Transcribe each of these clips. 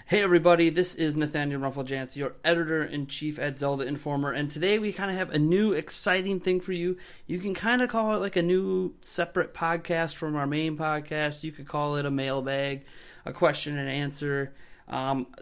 Hey everybody, this is Nathanial Rumphol-janc, your editor-in-chief at Zelda Informer, and today we kind of have a new exciting thing for you. You can kind of call it like a new separate podcast from our main podcast. You could call it a mailbag, a question and answer,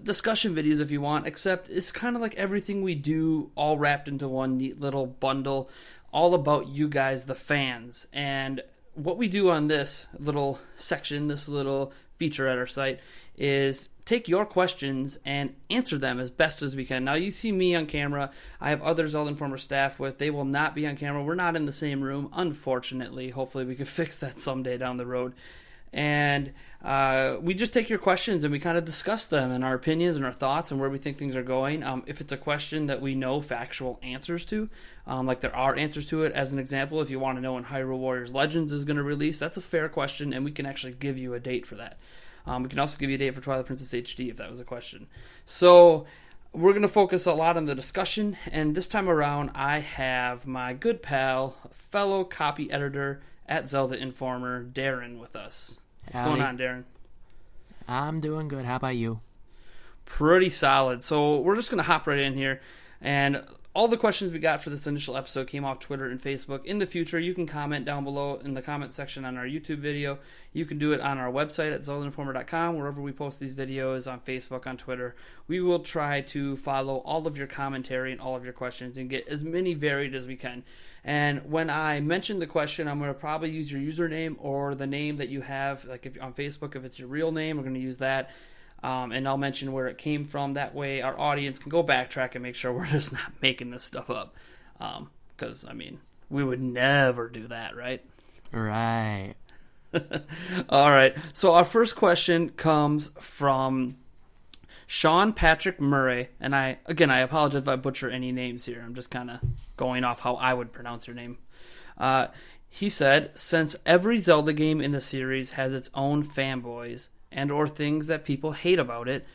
discussion videos if you want, except it's kind of like everything we do all wrapped into one neat little bundle, all about you guys, the fans. And what we do on this little section, this little feature at our site, is take your questions and answer them as best as we can. Now, you see me on camera. I have other Zelda Informer staff with. They will not be on camera. We're not in the same room, unfortunately. Hopefully, we can fix that someday down the road. And we just take your questions and we kind of discuss them and our opinions and our thoughts and where we think things are going. If it's a question that we know factual answers to, like there are answers to it. As an example, if you want to know when Hyrule Warriors Legends is going to release, that's a fair question, and we can actually give you a date for that. We can also give you a date for Twilight Princess HD if that was a question. So we're going to focus a lot on the discussion, and this time around I have my good pal, fellow copy editor at Zelda Informer, Darren, with us. What's going on, Darren? I'm doing good. How about you? Pretty solid. So we're just going to hop right in here, and all the questions we got for this initial episode came off Twitter and Facebook. In the future, you can comment down below in the comment section on our YouTube video. You can do it on our website at zeldainformer.com, wherever we post these videos, on Facebook, on Twitter. We will try to follow all of your commentary and all of your questions and get as many varied as we can. And when I mention the question, I'm going to probably use your username or the name that you have. Like if on Facebook, if it's your real name, we're going to use that. And I'll mention where it came from. That way our audience can go backtrack and make sure we're just not making this stuff up. Because, I mean, we would never do that, right? Right. All right. So our first question comes from Sean Patrick Murray. And I apologize if I butcher any names here. I'm just kind of going off how I would pronounce your name. He said, since every Zelda game in the series has its own fanboys and or things that people hate about it,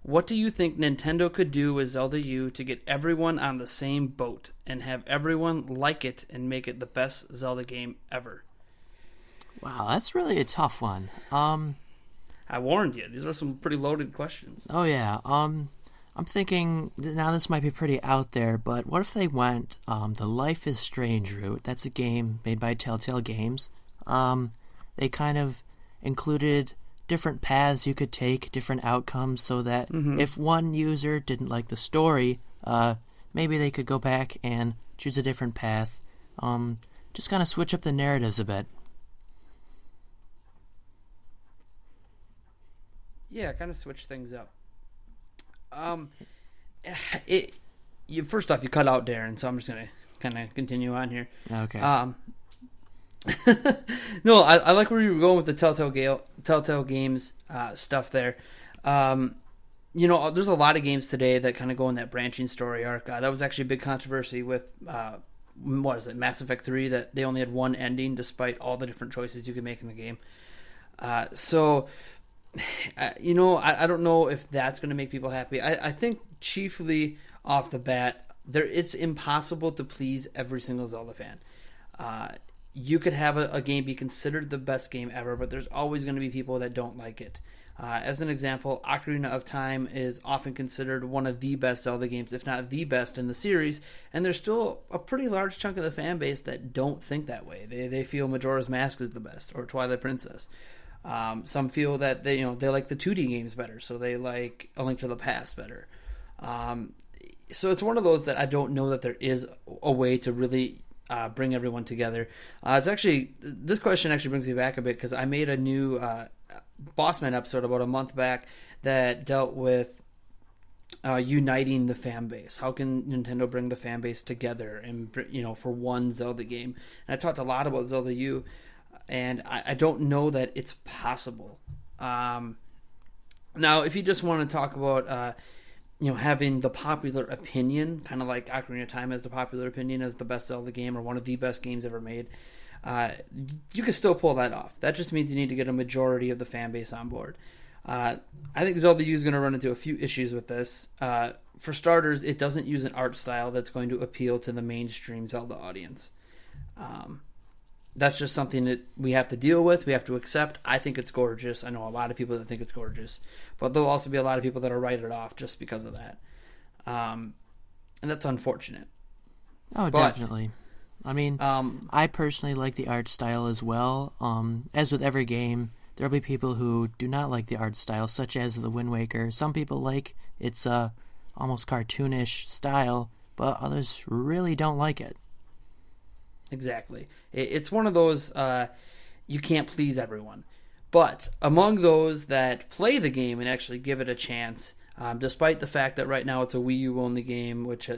what do you think Nintendo could do with Zelda U to get everyone on the same boat and have everyone like it and make it the best Zelda game ever? Wow, that's really a tough one. I warned you. These are some pretty loaded questions. Oh yeah. I'm thinking now this might be pretty out there, but what if they went the Life is Strange route? That's a game made by Telltale Games. They kind of included different paths you could take, different outcomes, so that if one user didn't like the story, maybe they could go back and choose a different path. Just kind of switch up the narratives a bit. Yeah, kind of switch things up. First off, you cut out Darren, so I'm just gonna kind of continue on here. Okay. No, I like where you were going with the Telltale Games stuff there. There's a lot of games today that kind of go in that branching story arc. That was actually a big controversy with, Mass Effect 3, that they only had one ending despite all the different choices you could make in the game. I don't know if that's going to make people happy. I think chiefly off the bat, it's impossible to please every single Zelda fan. You could have a game be considered the best game ever, but there's always going to be people that don't like it. As an example, Ocarina of Time is often considered one of the best Zelda games, if not the best in the series, and there's still a pretty large chunk of the fan base that don't think that way. They feel Majora's Mask is the best, or Twilight Princess. Some feel that they like the 2D games better, so they like A Link to the Past better. So it's one of those that I don't know that there is a way to really bring everyone together. This question actually brings me back a bit because I made a new Bossman episode about a month back that dealt with uniting the fan base. How can Nintendo bring the fan base together and for one Zelda game? And I talked a lot about Zelda U, and I don't know that it's possible. Now, if you just want to talk about having the popular opinion, kind of like Ocarina of Time has the popular opinion as the best Zelda game or one of the best games ever made, you can still pull that off. That just means you need to get a majority of the fan base on board. I think Zelda U is going to run into a few issues with this. For starters, it doesn't use an art style that's going to appeal to the mainstream Zelda audience. that's just something that we have to deal with. We have to accept. I think it's gorgeous. I know a lot of people that think it's gorgeous, but there'll also be a lot of people that will write it off just because of that. And that's unfortunate. Oh, definitely. I mean, I personally like the art style as well. As with every game, there'll be people who do not like the art style, such as the Wind Waker. Some people like its almost cartoonish style, but others really don't like it. Exactly. It's one of those, you can't please everyone. But among those that play the game and actually give it a chance, despite the fact that right now it's a Wii U only game, which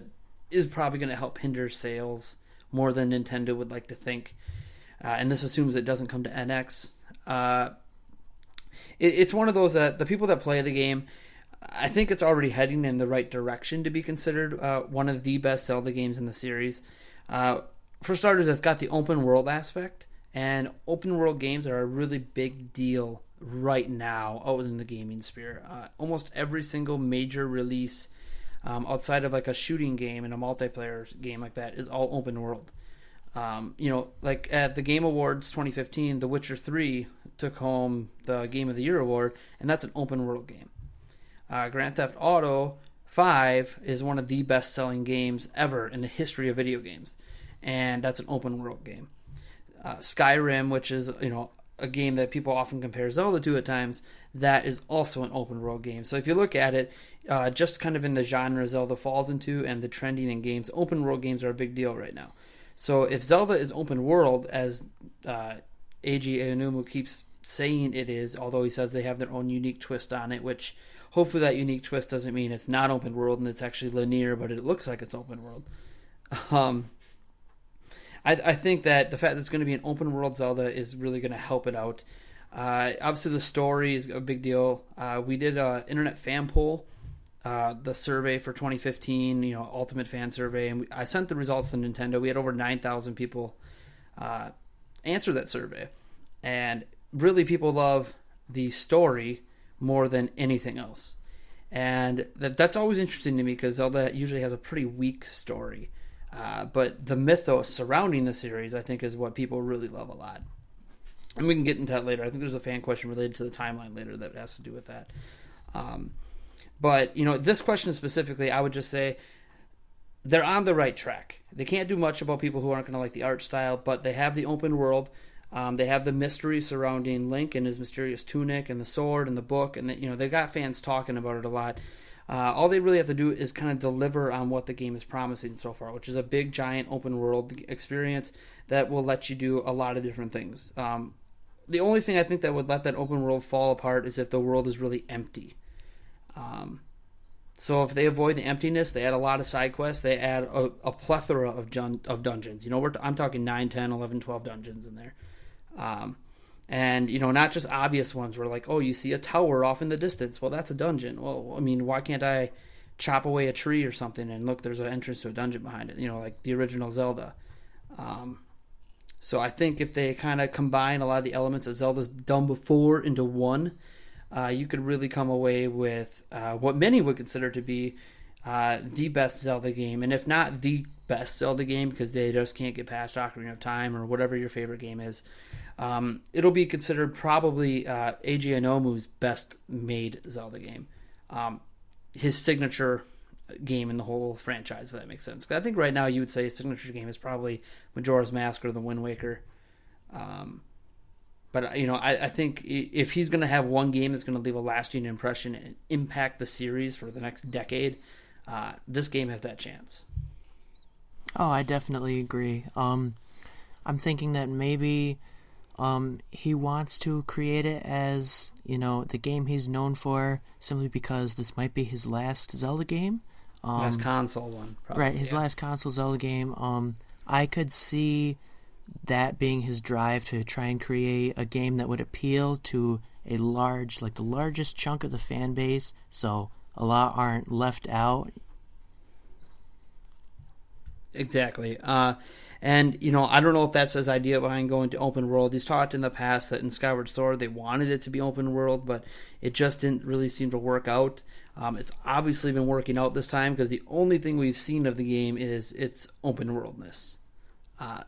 is probably going to help hinder sales more than Nintendo would like to think, and this assumes it doesn't come to NX. It's one of those that the people that play the game, I think it's already heading in the right direction to be considered one of the best Zelda games in the series. For starters, it's got the open world aspect, and open world games are a really big deal right now out in the gaming sphere. Almost every single major release outside of like a shooting game and a multiplayer game like that is all open world. Like at the Game Awards 2015, The Witcher 3 took home the Game of the Year award, and that's an open world game. Grand Theft Auto 5 is one of the best-selling games ever in the history of video games, and that's an open world game. Skyrim, which is a game that people often compare Zelda to at times, that is also an open world game. So if you look at it, just kind of in the genre Zelda falls into and the trending in games, open world games are a big deal right now. So if Zelda is open world, as Eiji Aonuma keeps saying it is, although he says they have their own unique twist on it, which hopefully that unique twist doesn't mean it's not open world and it's actually linear, but it looks like it's open world. I think that the fact that it's going to be an open world Zelda is really going to help it out. Obviously, the story is a big deal. We did an internet fan poll, the survey for 2015, Ultimate Fan Survey, and I sent the results to Nintendo. We had over 9,000 people answer that survey, and really people love the story more than anything else. And that's always interesting to me because Zelda usually has a pretty weak story. But the mythos surrounding the series, I think, is what people really love a lot. And we can get into that later. I think there's a fan question related to the timeline later that has to do with that. But this question specifically, I would just say they're on the right track. They can't do much about people who aren't going to like the art style, but they have the open world. They have the mystery surrounding Link and his mysterious tunic and the sword and the book, and they got fans talking about it a lot. All they really have to do is kind of deliver on what the game is promising so far, which is a big, giant open world experience that will let you do a lot of different things. The only thing I think that would let that open world fall apart is if the world is really empty. So if they avoid the emptiness, they add a lot of side quests, they add a plethora of dungeons. I'm talking 9, 10, 11, 12 dungeons in there. And, not just obvious ones where like, oh, you see a tower off in the distance. Well, that's a dungeon. Well, I mean, why can't I chop away a tree or something and look, there's an entrance to a dungeon behind it, like the original Zelda. So I think if they kind of combine a lot of the elements that Zelda's done before into one, you could really come away with what many would consider to be the best Zelda game. And if not the best Zelda game, because they just can't get past Ocarina of Time or whatever your favorite game is, it'll be considered probably Eiji Aonuma's best made Zelda game. His signature game in the whole franchise, if that makes sense. 'Cause I think right now you would say his signature game is probably Majora's Mask or The Wind Waker. But I think if he's going to have one game that's going to leave a lasting impression and impact the series for the next decade, this game has that chance. Oh, I definitely agree. I'm thinking that maybe he wants to create it as, the game he's known for, simply because this might be his last Zelda game. Last console one. Probably, right, his last console Zelda game. I could see that being his drive to try and create a game that would appeal to the largest chunk of the fan base, so a lot aren't left out. Exactly. And, I don't know if that's his idea behind going to open world. He's talked in the past that in Skyward Sword they wanted it to be open world, but it just didn't really seem to work out. It's obviously been working out this time because the only thing we've seen of the game is its open worldness.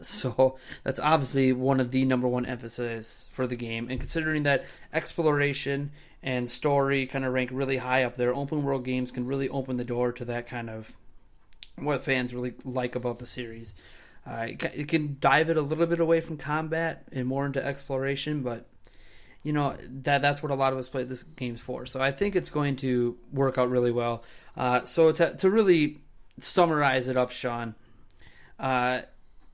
So that's obviously one of the number one emphasis for the game. And considering that exploration and story kind of rank really high up there, open world games can really open the door to that kind of what fans really like about the series. It can dive it a little bit away from combat and more into exploration, but that's what a lot of us play this games for. So I think it's going to work out really well. So to really summarize it up, Sean,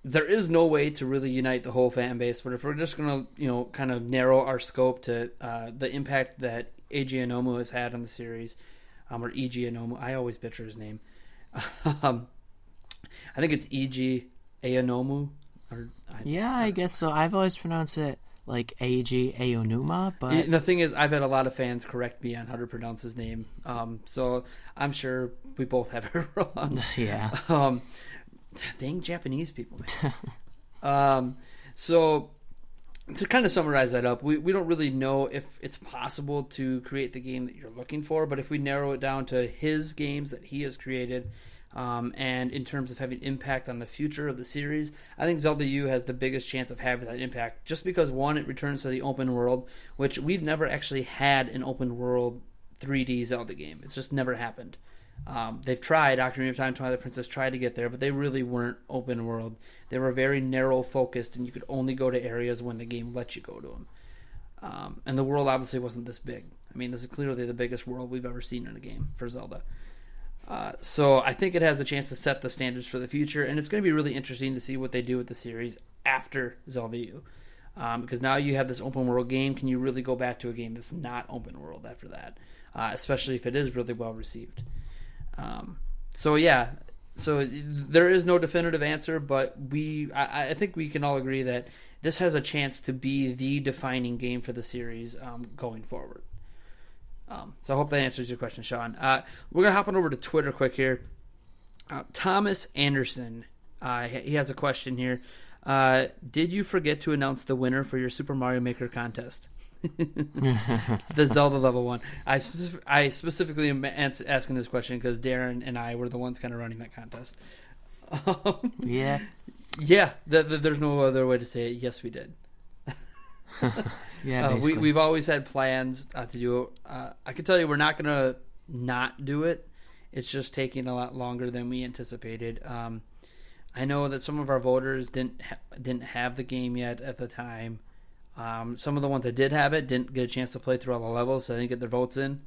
there is no way to really unite the whole fan base, but if we're just going to, kind of narrow our scope to the impact that Eiji Aonomu has had on the series, or Eiji Aonomu, I always butcher his name. I think it's Eiji Aonomu. I guess so. I've always pronounced it like Eiji Aonuma, but the thing is, I've had a lot of fans correct me on how to pronounce his name, so I'm sure we both have it wrong. Yeah. Dang Japanese people, man. So to kind of summarize that up, we don't really know if it's possible to create the game that you're looking for, but if we narrow it down to his games that he has created, and in terms of having impact on the future of the series, I think Zelda U has the biggest chance of having that impact, just because, one, it returns to the open world, which we've never actually had an open world 3D Zelda game. It's just never happened. They've tried. Ocarina of Time, Twilight Princess tried to get there, but they really weren't open world. They were very narrow focused, and you could only go to areas when the game let you go to them. And the world obviously wasn't this big. I mean, this is clearly the biggest world we've ever seen in a game for Zelda. So I think it has a chance to set the standards for the future, and it's going to be really interesting to see what they do with the series after Zelda U. Because now you have this open world game. Can you really go back to a game that's not open world after that? Especially if it is really well received. So there is no definitive answer, but I think we can all agree that this has a chance to be the defining game for the series going forward. So I hope that answers your question, Sean. We're going to hop on over to Twitter quick here. Thomas Anderson, he has a question here. Did you forget to announce the winner for your Super Mario Maker contest? The Zelda level one. I specifically am asking this question because Darren and I were the ones kind of running that contest. Yeah. There's no other way to say it. Yes, we did. Yeah, basically. We've always had plans to do it. I can tell you, we're not gonna not do it. It's just taking a lot longer than we anticipated. I know that some of our voters didn't have the game yet at the time. Some of the ones that did have it didn't get a chance to play through all the levels, so they didn't get their votes in.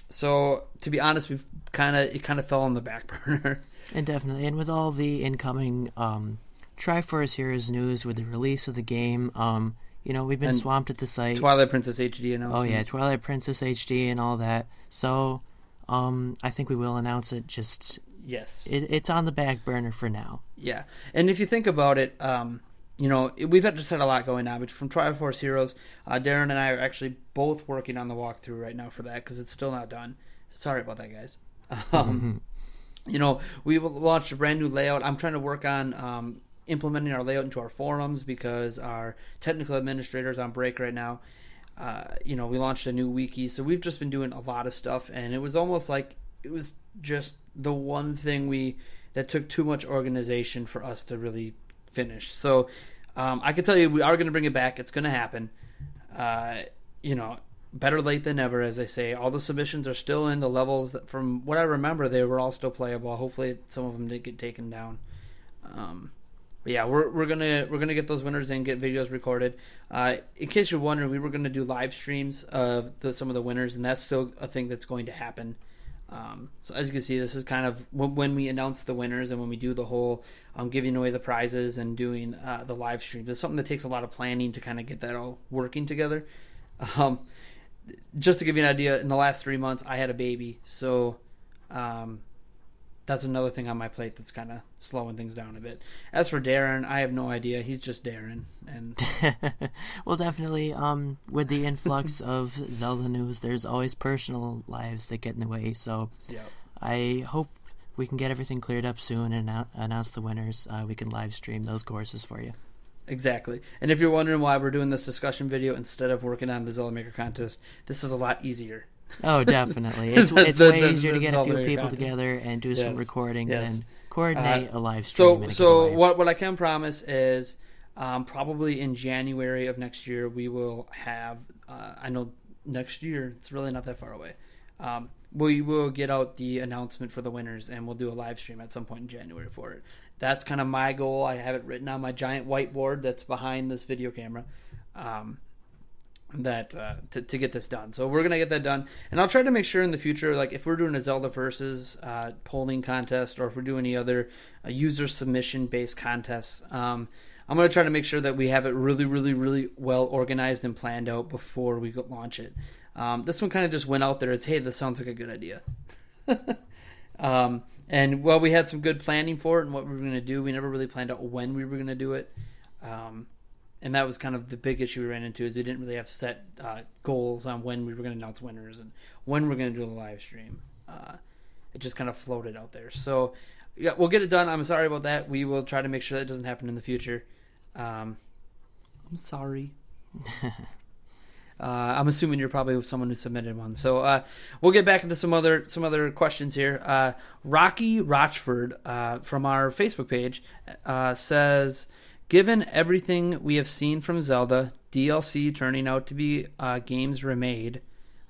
So to be honest, it kind of fell on the back burner. And definitely, and with all the incoming Triforce Heroes news with the release of the game, we've been swamped at the site. Twilight Princess HD announcement. Oh yeah, Twilight Princess HD and all that. So I think we will announce it. Yes, it's on the back burner for now. Yeah, and if you think about it, we've just had a lot going on. But from Triforce Heroes, Darren and I are actually both working on the walkthrough right now for that because it's still not done. Sorry about that, guys. We launched a brand new layout. I'm trying to work on implementing our layout into our forums because our technical administrator is on break right now. We launched a new wiki, so we've just been doing a lot of stuff, and it was almost like it was just the one thing that took too much organization for us to really finish. So I can tell you we are going to bring it back. It's going to happen. Better late than never, as they say. All the submissions are still in. The levels that, from what I remember, they were all still playable. Hopefully some of them did get taken down. But yeah, we're gonna get those winners in, get videos recorded. In case you're wondering, we were gonna do live streams of some of the winners, and that's still a thing that's going to happen. So as you can see, this is kind of when we announce the winners and when we do the whole giving away the prizes and doing the live stream. It's something that takes a lot of planning to kind of get that all working together. Just to give you an idea, in the last 3 months, I had a baby, so that's another thing on my plate that's kind of slowing things down a bit. As for Darren, I have no idea. He's just Darren. And well, definitely, with the influx of Zelda news, there's always personal lives that get in the way. So yep. I hope we can get everything cleared up soon and announce the winners. We can live stream those courses for you. Exactly. And if you're wondering why we're doing this discussion video instead of working on the Zelda Maker contest, this is a lot easier. Oh, definitely. It's way easier to get a few people together and do some recording than coordinate a live stream. And a So giveaway. what I can promise is probably in January of next year we will have. I know next year it's really not that far away. We will get out the announcement for the winners, and we'll do a live stream at some point in January for it. That's kind of my goal. I have it written on my giant whiteboard that's behind this video camera. To get this done. So we're going to get that done. And I'll try to make sure in the future, like if we're doing a Zelda Versus polling contest, or if we're doing any other user submission-based contests, I'm going to try to make sure that we have it really, really, really well organized and planned out before we launch it. This one kind of just went out there as, hey, this sounds like a good idea. And while we had some good planning for it and what we were going to do, we never really planned out when we were going to do it. And that was kind of the big issue we ran into, is we didn't really have set goals on when we were going to announce winners and when we were going to do the live stream. It just kind of floated out there. So yeah, we'll get it done. I'm sorry about that. We will try to make sure that doesn't happen in the future. I'm sorry. I'm assuming you're probably someone who submitted one. So we'll get back into some other questions here. Rocky Rochford from our Facebook page says, given everything we have seen from Zelda, DLC turning out to be games remade,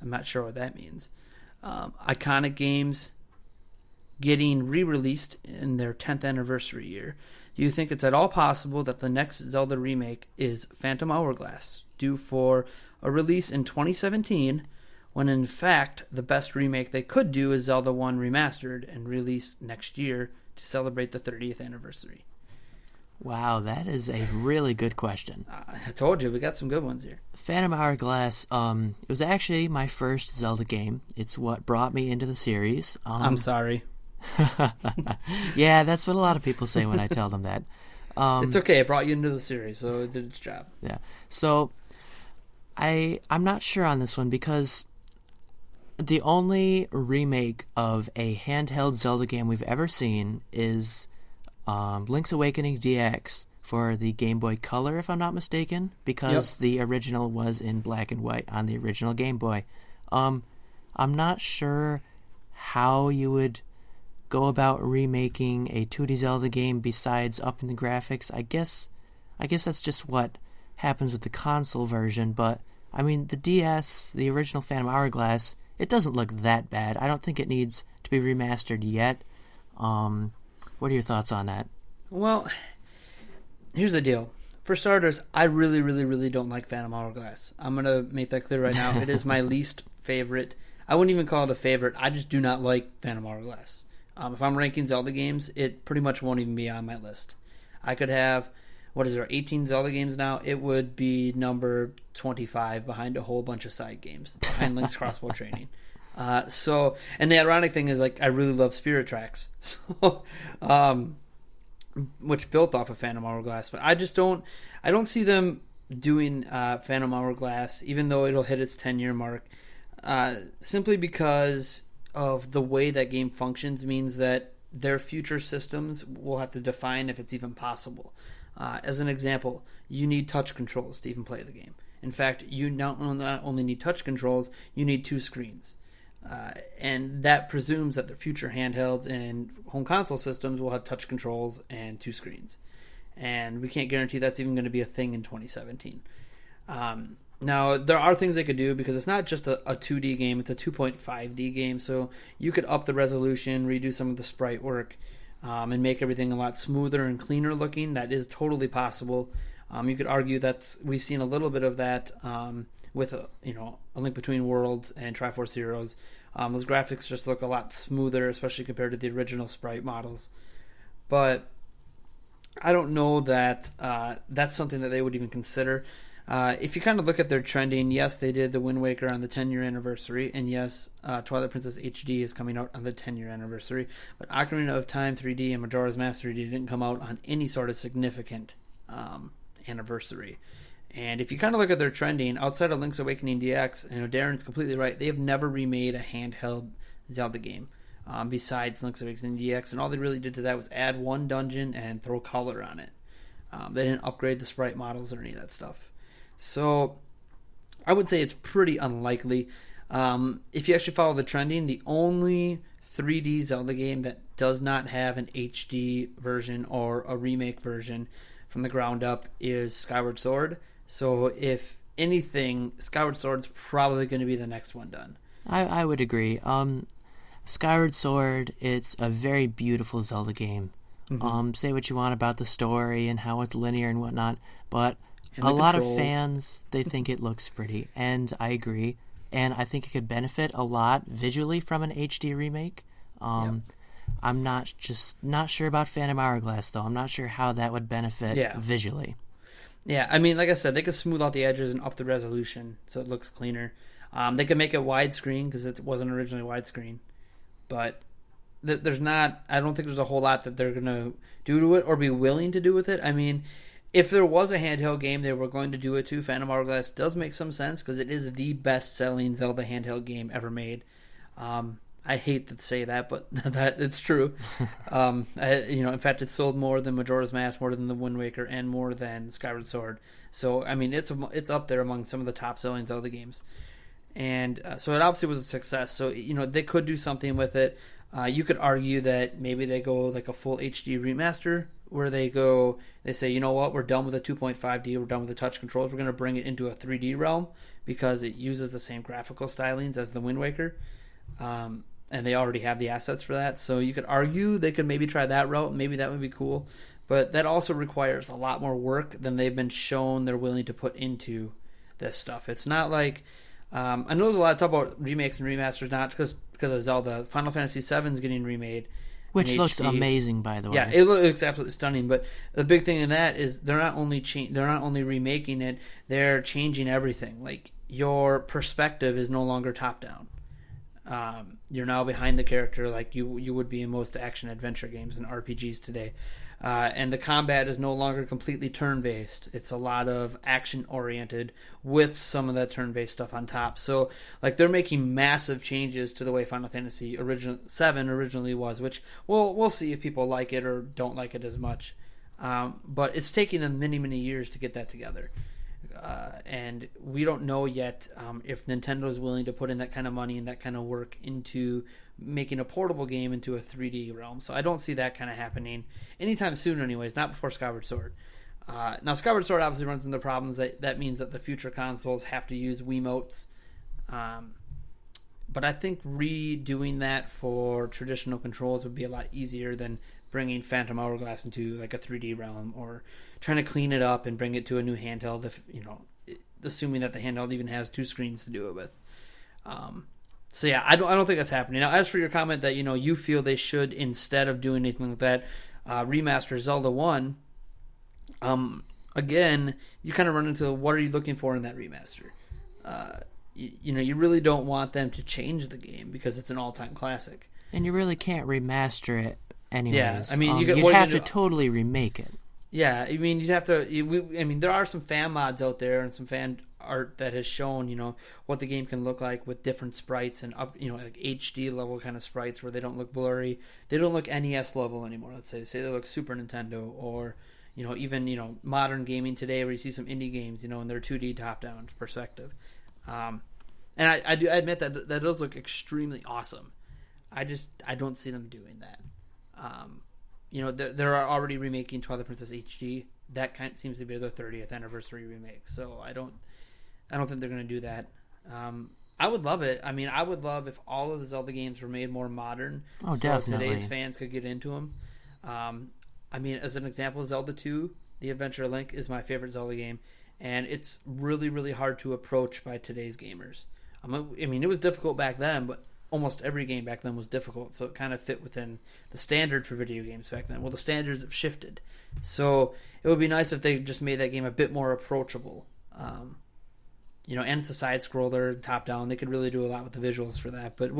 I'm not sure what that means, iconic games getting re-released in their 10th anniversary year, do you think it's at all possible that the next Zelda remake is Phantom Hourglass, due for a release in 2017, when in fact the best remake they could do is Zelda 1 Remastered and released next year to celebrate the 30th anniversary? Wow, that is a really good question. I told you, we got some good ones here. Phantom Hourglass, it was actually my first Zelda game. It's what brought me into the series. I'm sorry. Yeah, that's what a lot of people say when I tell them that. It's okay, it brought you into the series, so it did its job. Yeah, so I'm not sure on this one, because the only remake of a handheld Zelda game we've ever seen is Link's Awakening DX for the Game Boy Color, if I'm not mistaken, because the original was in black and white on the original Game Boy. I'm not sure how you would go about remaking a 2D Zelda game besides upping the graphics. I guess that's just what happens with the console version, but I mean, the DS, the original Phantom Hourglass, it doesn't look that bad. I don't think it needs to be remastered yet. What are your thoughts on that? Well, here's the deal. For starters, I really, really, really don't like Phantom Hourglass. I'm going to make that clear right now. It is my least favorite. I wouldn't even call it a favorite. I just do not like Phantom Hourglass. If I'm ranking Zelda games, it pretty much won't even be on my list. I could have, 18 Zelda games now? It would be number 25 behind a whole bunch of side games, behind Link's Crossbow Training. And the ironic thing is, like, I really love Spirit Tracks, so, which built off of Phantom Hourglass, but I don't see them doing Phantom Hourglass, even though it'll hit its 10-year mark, simply because of the way that game functions means that their future systems will have to define if it's even possible. As an example, you need touch controls to even play the game. In fact, you not only need touch controls, you need 2 screens. And that presumes that the future handhelds and home console systems will have touch controls and 2 screens. And we can't guarantee that's even going to be a thing in 2017. Now, there are things they could do, because it's not just a 2D game, it's a 2.5D game, so you could up the resolution, redo some of the sprite work, and make everything a lot smoother and cleaner looking. That is totally possible. You could argue that we've seen a little bit of that with A Link Between Worlds and Triforce Heroes. Those graphics just look a lot smoother, especially compared to the original sprite models. But I don't know that that's something that they would even consider. If you kind of look at their trending, yes, they did the Wind Waker on the 10-year anniversary, and yes, Twilight Princess HD is coming out on the 10-year anniversary, but Ocarina of Time 3D and Majora's Mask 3D didn't come out on any sort of significant anniversary. And if you kind of look at their trending, outside of Link's Awakening DX, Darren's completely right, they have never remade a handheld Zelda game besides Link's Awakening DX, and all they really did to that was add 1 dungeon and throw color on it. They didn't upgrade the sprite models or any of that stuff. So I would say it's pretty unlikely. If you actually follow the trending, the only 3D Zelda game that does not have an HD version or a remake version from the ground up is Skyward Sword. So if anything, Skyward Sword's probably going to be the next one done. I would agree. Skyward Sword, it's a very beautiful Zelda game. Say what you want about the story and how it's linear and whatnot, but a lot of fans, they think it looks pretty, and I agree. And I think it could benefit a lot visually from an HD remake. I'm not sure about Phantom Hourglass, though. I'm not sure how that would benefit visually. Yeah, I mean, like I said, they could smooth out the edges and up the resolution so it looks cleaner. They could make it widescreen because it wasn't originally widescreen. But I don't think there's a whole lot that they're going to do to it or be willing to do with it. I mean, if there was a handheld game they were going to do it to, Phantom Hourglass does make some sense because it is the best-selling Zelda handheld game ever made. I hate to say that, but that it's true. In fact, it sold more than Majora's Mask, more than the Wind Waker, and more than Skyward Sword. So, I mean, it's up there among some of the top-selling Zelda games. And so it obviously was a success. So, they could do something with it. You could argue that maybe they go like a full HD remaster where they say, you know what, we're done with the 2.5D, we're done with the touch controls, we're going to bring it into a 3D realm because it uses the same graphical stylings as the Wind Waker. And they already have the assets for that. So you could argue they could maybe try that route. Maybe that would be cool. But that also requires a lot more work than they've been shown they're willing to put into this stuff. It's not like... I know there's a lot of talk about remakes and remasters, not because of Zelda. Final Fantasy VII is getting remade. Which looks amazing, by the way. Yeah, it looks absolutely stunning. But the big thing in that is they're not only remaking it, they're changing everything. Like, your perspective is no longer top-down. You're now behind the character like you would be in most action-adventure games and RPGs today. And the combat is no longer completely turn-based. It's a lot of action-oriented with some of that turn-based stuff on top. So, like, they're making massive changes to the way Final Fantasy VII originally was, which we'll see if people like it or don't like it as much. But it's taking them many, many years to get that together. And we don't know yet if Nintendo is willing to put in that kind of money and that kind of work into making a portable game into a 3D realm. So I don't see that kind of happening anytime soon anyways, not before Skyward Sword. Now, Skyward Sword obviously runs into problems. That means that the future consoles have to use Wiimotes. But I think redoing that for traditional controls would be a lot easier than bringing Phantom Hourglass into like a 3D realm or trying to clean it up and bring it to a new handheld, if assuming that the handheld even has two screens to do it with. So yeah, I don't think that's happening. Now, as for your comment that you feel they should, instead of doing anything like that, remaster Zelda 1, again, you kind of run into what are you looking for in that remaster? You really don't want them to change the game because it's an all-time classic. And you really can't remaster it anyways. Yeah, I mean, you'd have to totally remake it. Yeah, I mean, you'd have to... there are some fan mods out there and some fan art that has shown, what the game can look like with different sprites and up, like HD level kind of sprites where they don't look blurry. They don't look NES level anymore, let's say. Say they look Super Nintendo or, even, modern gaming today where you see some indie games, in their 2D top-down perspective. And I admit that does look extremely awesome. I don't see them doing that. They're already remaking Twilight Princess HD. That seems to be their 30th anniversary remake. So I don't think they're going to do that. I would love it. I mean, I would love if all of the Zelda games were made more modern. Oh, so definitely. Today's fans could get into them. I mean, as an example, Zelda 2, The Adventure Link, is my favorite Zelda game. And it's really, really hard to approach by today's gamers. I mean, it was difficult back then, but almost every game back then was difficult, so it kind of fit within the standard for video games back then. Well, the standards have shifted, so it would be nice if they just made that game a bit more approachable. And it's a side-scroller, top-down. They could really do a lot with the visuals for that. But,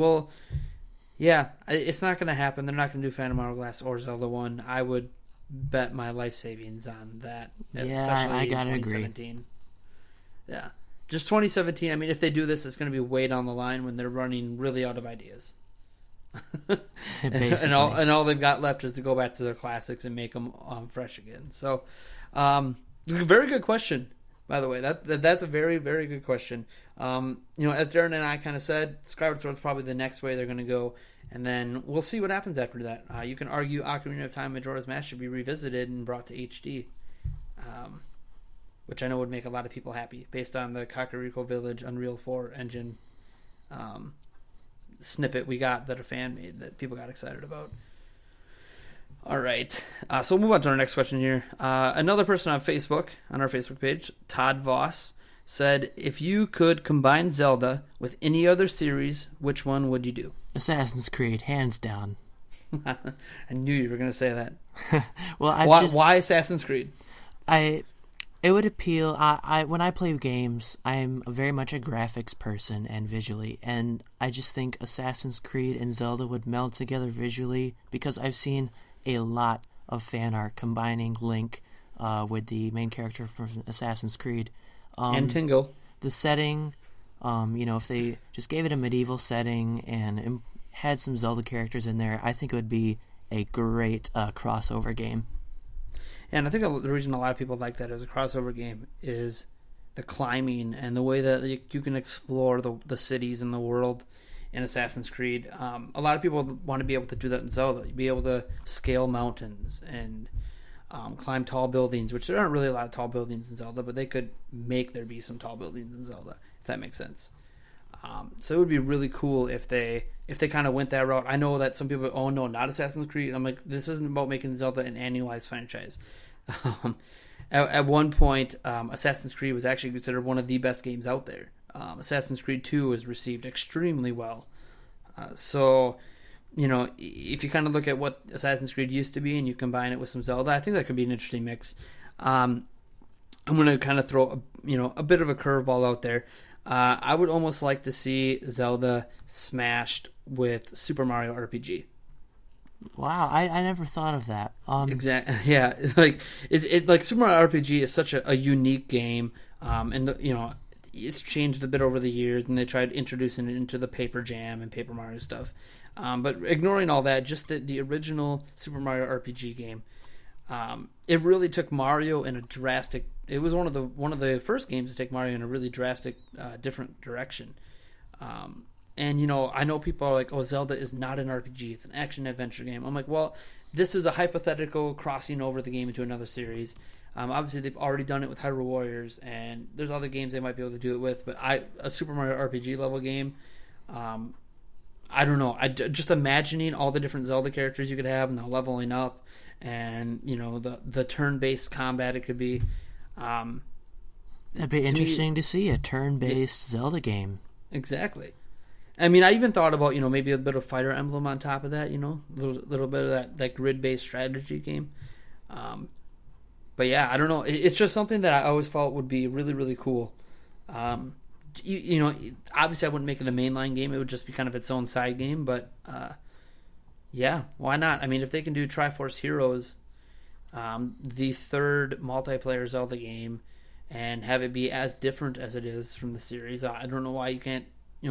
it's not going to happen. They're not going to do Phantom Hourglass or Zelda 1. I would bet my life savings on that, especially I gotta in 2017. Agree. Yeah. Just 2017, I mean, if they do this, it's going to be way down the line when they're running really out of ideas. and all they've got left is to go back to their classics and make them fresh again. So, very good question, by the way. That's a very, very good question. As Darren and I kind of said, Skyward Sword's probably the next way they're going to go, and then we'll see what happens after that. You can argue Ocarina of Time Majora's Mask should be revisited and brought to HD, which I know would make a lot of people happy, based on the Kakariko Village Unreal 4 engine snippet we got that a fan made that people got excited about. All right, so we'll move on to our next question here. Another person on Facebook, on our Facebook page, Todd Voss, said, if you could combine Zelda with any other series, which one would you do? Assassin's Creed, hands down. I knew you were going to say that. Well, why Assassin's Creed? It would appeal. When I play games, I'm very much a graphics person and visually, and I just think Assassin's Creed and Zelda would meld together visually, because I've seen a lot of fan art combining Link with the main character from Assassin's Creed. And Tingle. The setting, if they just gave it a medieval setting and had some Zelda characters in there, I think it would be a great crossover game. And I think the reason a lot of people like that as a crossover game is the climbing and the way that you can explore the cities and the world in Assassin's Creed. A lot of people want to be able to do that in Zelda. Be able to scale mountains and climb tall buildings, which there aren't really a lot of tall buildings in Zelda, but they could make there be some tall buildings in Zelda, if that makes sense. So it would be really cool if they kind of went that route. I know that some people, oh no, not Assassin's Creed. I'm like, this isn't about making Zelda an annualized franchise. At one point, Assassin's Creed was actually considered one of the best games out there. Assassin's Creed 2 was received extremely well. If you kind of look at what Assassin's Creed used to be and you combine it with some Zelda, I think that could be an interesting mix. I'm going to kind of throw a bit of a curveball out there. I would almost like to see Zelda smashed with Super Mario RPG. Wow, I never thought of that. Exactly. Yeah, like Super Mario RPG is such a unique game, and it's changed a bit over the years, and they tried introducing it into the Paper Jam and Paper Mario stuff. But ignoring all that, just the original Super Mario RPG game, it really took Mario in a drastic. It was one of the first games to take Mario in a really drastic, different direction. And I know people are like, "Oh, Zelda is not an RPG; it's an action adventure game." I'm like, "Well, this is a hypothetical crossing over the game into another series." Obviously, they've already done it with Hyrule Warriors, and there's other games they might be able to do it with. But a Super Mario RPG level game, I don't know. Just imagining all the different Zelda characters you could have and the leveling up, and the turn-based combat it could be. That'd be interesting to see a turn-based Zelda game. Exactly. I mean, I even thought about maybe a bit of Fire Emblem on top of that. Little bit of that grid-based strategy game. But yeah, I don't know. It's just something that I always felt would be really, really cool. Obviously I wouldn't make it a mainline game. It would just be kind of its own side game. But yeah, why not? I mean, if they can do Triforce Heroes, the third multiplayer Zelda game, and have it be as different as it is from the series, I don't know why you can't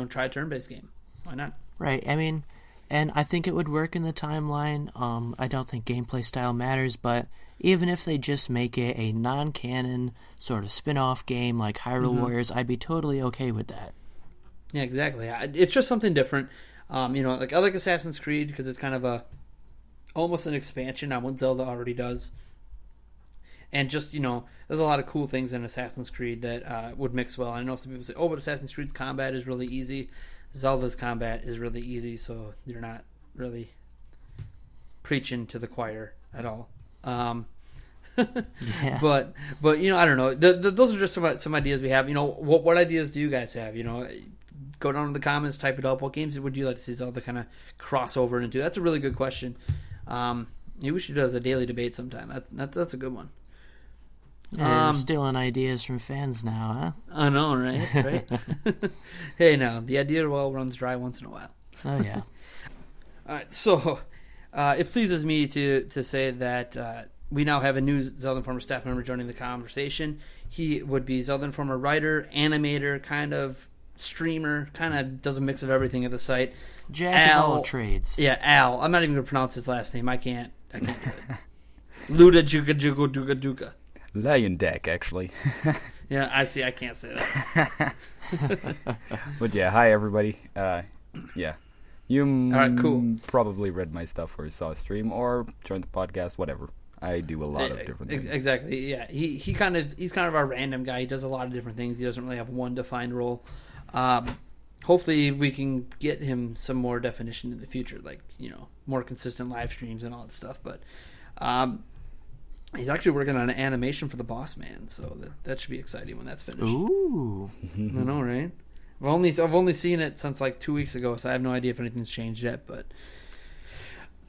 try a turn-based game. Why not? Right. I mean, and I think it would work in the timeline. I don't think gameplay style matters, but even if they just make it a non-canon sort of spin-off game like Hyrule Warriors, I'd be totally okay with that. Yeah, exactly. It's just something different. I like Assassin's Creed because it's kind of almost an expansion on what Zelda already does. And just, there's a lot of cool things in Assassin's Creed that would mix well. I know some people say, oh, but Assassin's Creed's combat is really easy. Zelda's combat is really easy, so you're not really preaching to the choir at all. Yeah. But I don't know. Those are just some ideas we have. What ideas do you guys have? Go down in the comments, type it up. What games would you like to see Zelda kind of cross over into? That's a really good question. Maybe we should do it as a daily debate sometime. That's a good one. You're stealing ideas from fans now, huh? I know, right? Hey, now, the idea well runs dry once in a while. Oh, yeah. All right, so it pleases me to say that we now have a new Zelda Informer staff member joining the conversation. He would be Zelda Informer writer, animator, kind of streamer, kind of does a mix of everything at the site. Jack of all trades. Yeah, Al. I'm not even going to pronounce his last name. I can't do it. Luda Juga Juga Duga Duga. Lion Deck, actually. Yeah, I see. I can't say that. But yeah, hi everybody. Yeah, you All right, cool. probably read my stuff or saw a stream or joined the podcast, whatever. I do a lot of different things. Exactly. Yeah, he's kind of our random guy. He does a lot of different things. He doesn't really have one defined role. Hopefully, we can get him some more definition in the future, like more consistent live streams and all that stuff. But he's actually working on an animation for the Boss Man, so that should be exciting when that's finished. Ooh, I know, right? I've only seen it since like 2 weeks ago, so I have no idea if anything's changed yet. But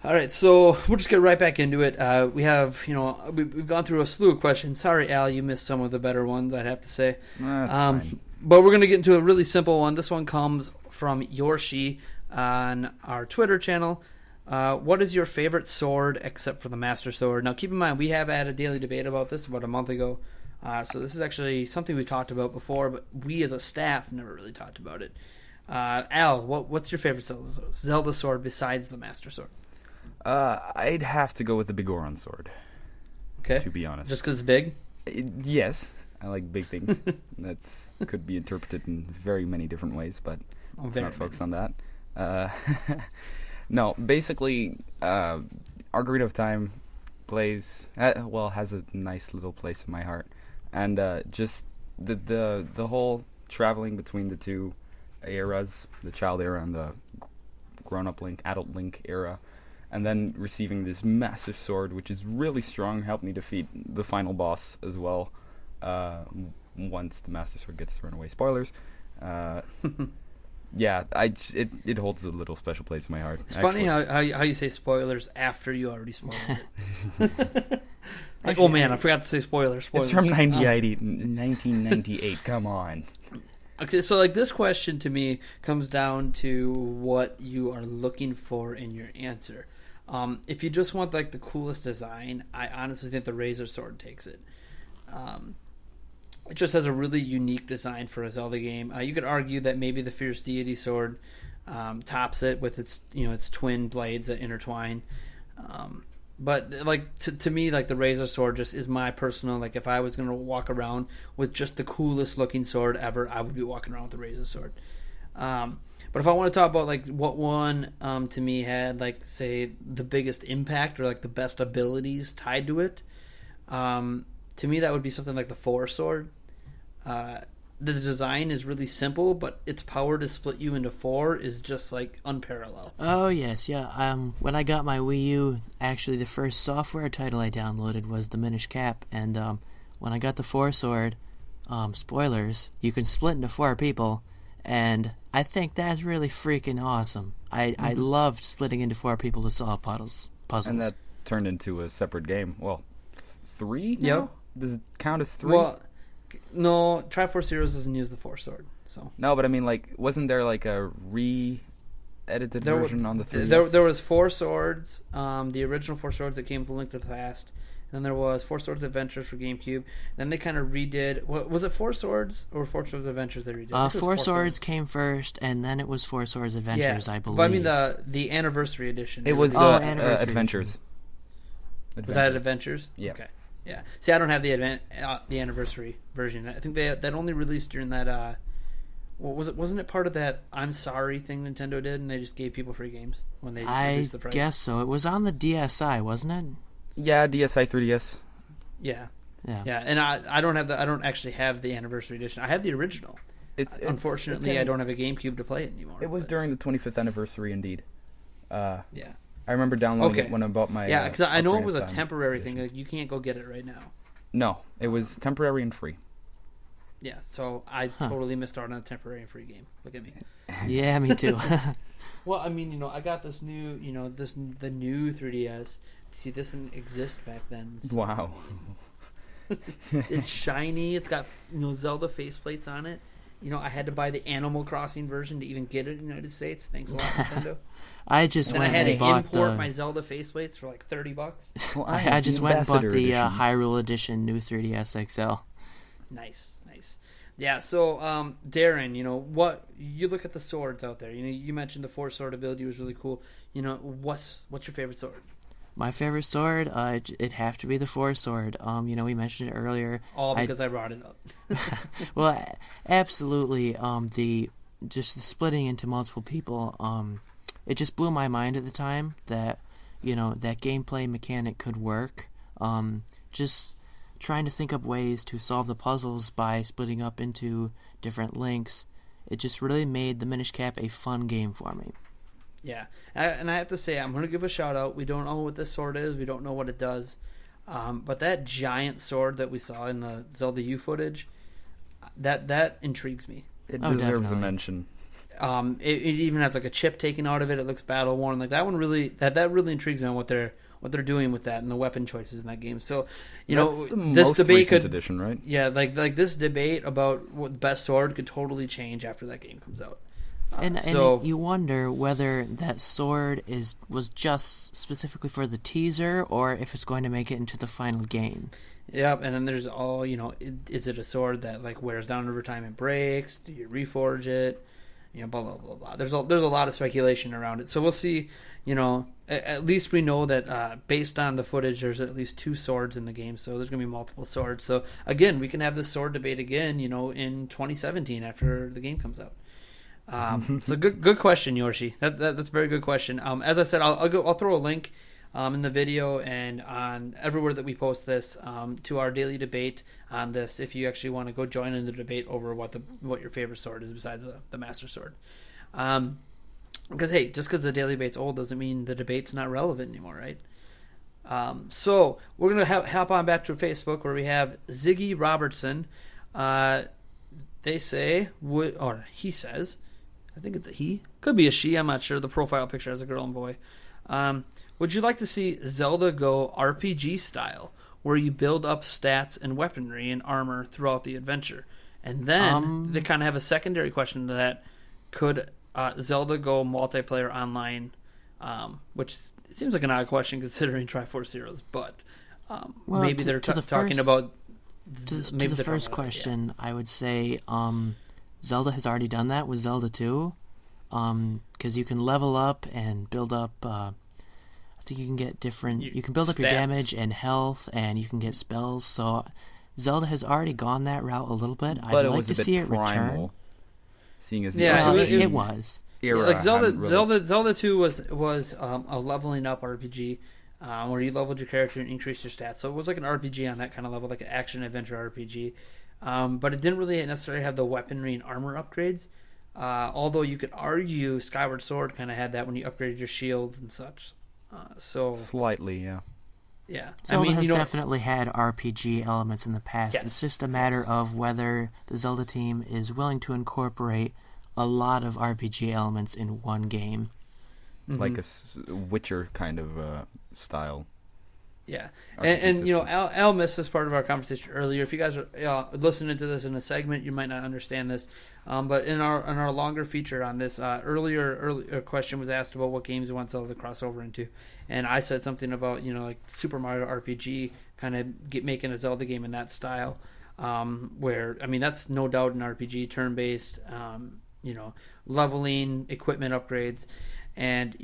all right, so we'll just get right back into it. We have, we've gone through a slew of questions. Sorry, Al, you missed some of the better ones, I'd have to say. That's fine. But we're going to get into a really simple one. This one comes from Yorshi on our Twitter channel. What is your favorite sword except for the Master Sword? Now, keep in mind, we have had a daily debate about this about a month ago. So this is actually something we've talked about before, but we as a staff never really talked about it. Al, what's your favorite Zelda sword besides the Master Sword? I'd have to go with the Bigoron sword. Okay. To be honest. Just because it's big? Yes. I like big things. That's could be interpreted in very many different ways, but let's not focus on that. No, basically, Ocarina of Time has a nice little place in my heart, and just the whole traveling between the two eras, the child era and the grown-up Link, adult Link era, and then receiving this massive sword, which is really strong, helped me defeat the final boss as well. Once the Master Sword gets thrown away, spoilers. Yeah, it holds a little special place in my heart. It's funny how you say spoilers after you already spoiled it. Like, oh man, I forgot to say spoilers. It's from 1998. Come on. Okay, so like this question to me comes down to what you are looking for in your answer. If you just want like the coolest design, I honestly think the Razor Sword takes it. It just has a really unique design for a Zelda game. You could argue that maybe the Fierce Deity Sword tops it with its its twin blades that intertwine. But like to me, like the Razor Sword just is my personal, like if I was gonna walk around with just the coolest looking sword ever, I would be walking around with the Razor Sword. But if I want to talk about like what one to me had like say the biggest impact or like the best abilities tied to it, to me that would be something like the Four Sword. The design is really simple, but its power to split you into four is just like unparalleled. Oh yes, yeah. When I got my Wii U, actually the first software title I downloaded was the Minish Cap, and when I got the Four Sword, spoilers, you can split into four people, and I think that's really freaking awesome. I loved splitting into four people to solve puzzles. And that turned into a separate game. Well, 3 now? Yep. Does it count as 3? Well, no, Triforce Heroes doesn't use the Four Sword. So no, but I mean, like, wasn't there like a re-edited version on the 3DS? There was Four Swords, the original Four Swords that came with Link to the Past. Then there was Four Swords Adventures for GameCube. Then they kind of redid. Was it Four Swords or Four Swords Adventures they redid? Four Swords came first, and then it was Four Swords Adventures, I believe. But I mean the Anniversary Edition. It was the Adventures. Was that Adventures? Yeah. Okay. Yeah. See, I don't have the Anniversary version. I think that only released during that. What was it? Wasn't it part of that I'm Sorry thing Nintendo did, and they just gave people free games when they reduced the price? I guess so. It was on the DSi, wasn't it? Yeah, DSi 3DS. Yeah. And I don't actually have the Anniversary Edition. I have the original. Unfortunately, I don't have a GameCube to play it anymore. It was during the 25th anniversary, indeed. Yeah. I remember downloading it when I bought my... Yeah, because I know it was a temporary thing. Like, you can't go get it right now. No, it was temporary and free. Yeah, so I totally missed out on a temporary and free game. Look at me. Yeah, me too. Well, I mean, I got this new, the new 3DS. See, this didn't exist back then. So. Wow. It's shiny. It's got, Zelda faceplates on it. I had to buy the Animal Crossing version to even get it in the United States. Thanks a lot, Nintendo. I just and went I had and to bought import my Zelda faceplates for like $30. Well, I just went and bought the Hyrule Edition new 3DS XL. Nice. Yeah, so Darren, what you look at the swords out there. You mentioned the Four Sword ability was really cool. What's your favorite sword? My favorite sword, it'd have to be the Force sword. We mentioned it earlier. All because I brought it up. Well, absolutely. The splitting into multiple people. It just blew my mind at the time that that gameplay mechanic could work. Just trying to think up ways to solve the puzzles by splitting up into different links. It just really made the Minish Cap a fun game for me. Yeah, and I have to say, I'm going to give a shout out. We don't know what this sword is. We don't know what it does. But that giant sword that we saw in the Zelda U footage, that intrigues me. It deserves definitely a mention. It even has like a chip taken out of it. It looks battle worn. Like that one really, that really intrigues me on what they're doing with that and the weapon choices in that game. So, That's the this most debate recent could, edition, right? yeah, like this debate about what the best sword could totally change after that game comes out. And you wonder whether that sword was just specifically for the teaser or if it's going to make it into the final game. Yep, and then there's all, is it a sword that like wears down over time and breaks? Do you reforge it? Blah, blah, blah, blah. There's a lot of speculation around it. So we'll see, at least we know that based on the footage, there's at least 2 swords in the game. So there's going to be multiple swords. So again, we can have this sword debate again, in 2017 after the game comes out. So good question, Yoshi. That's a very good question. As I said, I'll throw a link in the video and on everywhere that we post this to our daily debate on this. If you actually want to go join in the debate over what your favorite sword is besides the Master Sword, because hey, just because the daily debate's old doesn't mean the debate's not relevant anymore, right? So we're gonna hop on back to Facebook where we have Ziggy Robertson. They say he says. I think it's a he. Could be a she. I'm not sure. The profile picture has a girl and boy. Would you like to see Zelda go RPG style, where you build up stats and weaponry and armor throughout the adventure? And then they kind of have a secondary question to that. Could Zelda go multiplayer online? Which seems like an odd question considering Triforce Heroes, but maybe they're talking about... To the first question, I would say... Zelda has already done that with Zelda 2, because you can level up and build up. I think you can get different. You can build up your damage and health, and you can get spells. So Zelda has already gone that route a little bit. I'd like to see it return. Seeing as it was. Era, like Zelda 2 was a leveling up RPG. Where you leveled your character and increased your stats. So it was like an RPG on that kind of level, like an action-adventure RPG. But it didn't really necessarily have the weaponry and armor upgrades. Although you could argue Skyward Sword kind of had that when you upgraded your shields and such. Slightly, yeah. Yeah. Zelda has definitely had RPG elements in the past. Yes, it's just a matter of whether the Zelda team is willing to incorporate a lot of RPG elements in one game. Mm-hmm. Like a Witcher kind of style. Yeah, and Al missed this part of our conversation earlier. If you guys are listening to this in a segment, you might not understand this. But in our longer feature on this, earlier question was asked about what games we want Zelda to cross over into, and I said something about like Super Mario RPG, kind of making a Zelda game in that style, where that's no doubt an RPG, turn based, leveling, equipment upgrades. And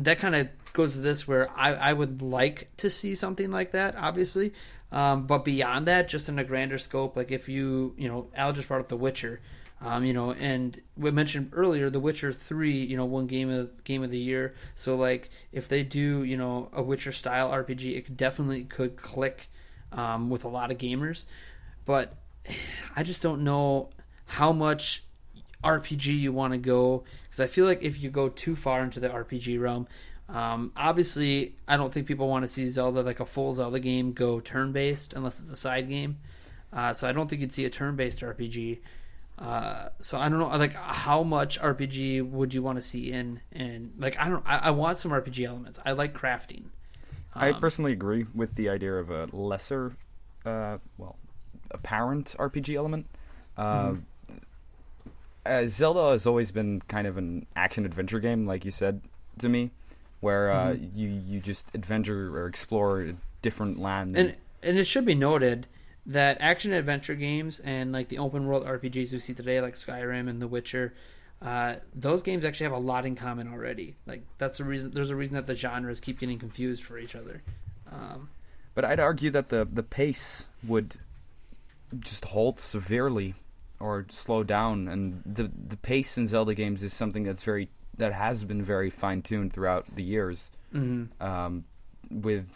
that kind of goes to this where I would like to see something like that, obviously. But beyond that, just in a grander scope, like if Al just brought up The Witcher, and we mentioned earlier The Witcher 3, won game of the year. So like if they do, a Witcher style RPG, it definitely could click with a lot of gamers. But I just don't know how much RPG you want to go, because I feel like if you go too far into the RPG realm, obviously I don't think people want to see Zelda, like a full Zelda game, go turn-based unless it's a side game. So I don't think you'd see a turn-based RPG. So I don't know, like how much RPG would you want to see in like I want some RPG elements. I like crafting. I personally agree with the idea of a lesser, apparent RPG element. Zelda has always been kind of an action-adventure game, like you said to me, where you just adventure or explore a different land. And it should be noted that action-adventure games and like the open-world RPGs we see today, like Skyrim and The Witcher, those games actually have a lot in common already. Like that's the reason. There's a reason that the genres keep getting confused for each other. But I'd argue that the pace would just halt severely or slow down, and the pace in Zelda games is something that has been very fine tuned throughout the years, with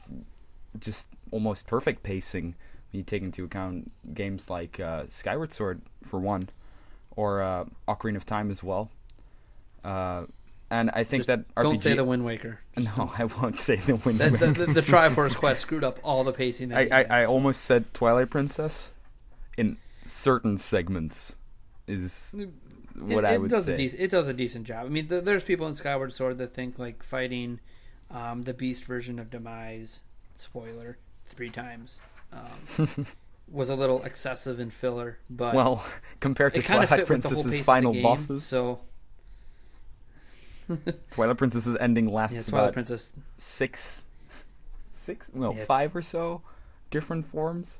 just almost perfect pacing when you take into account games like Skyward Sword for one, or Ocarina of Time as well. And I think that RPG... Don't say the Wind Waker. No, I won't say the Wind Waker. The Triforce Quest screwed up all the pacing. I almost said Twilight Princess. In certain segments is what I would say. It does a decent job. I mean, there's people in Skyward Sword that think like fighting the Beast version of Demise, spoiler, 3 times, was a little excessive in filler. But well, compared to Twilight Princess's final bosses, so Twilight Princess's ending lasts Twilight about Princess 5 or so different forms.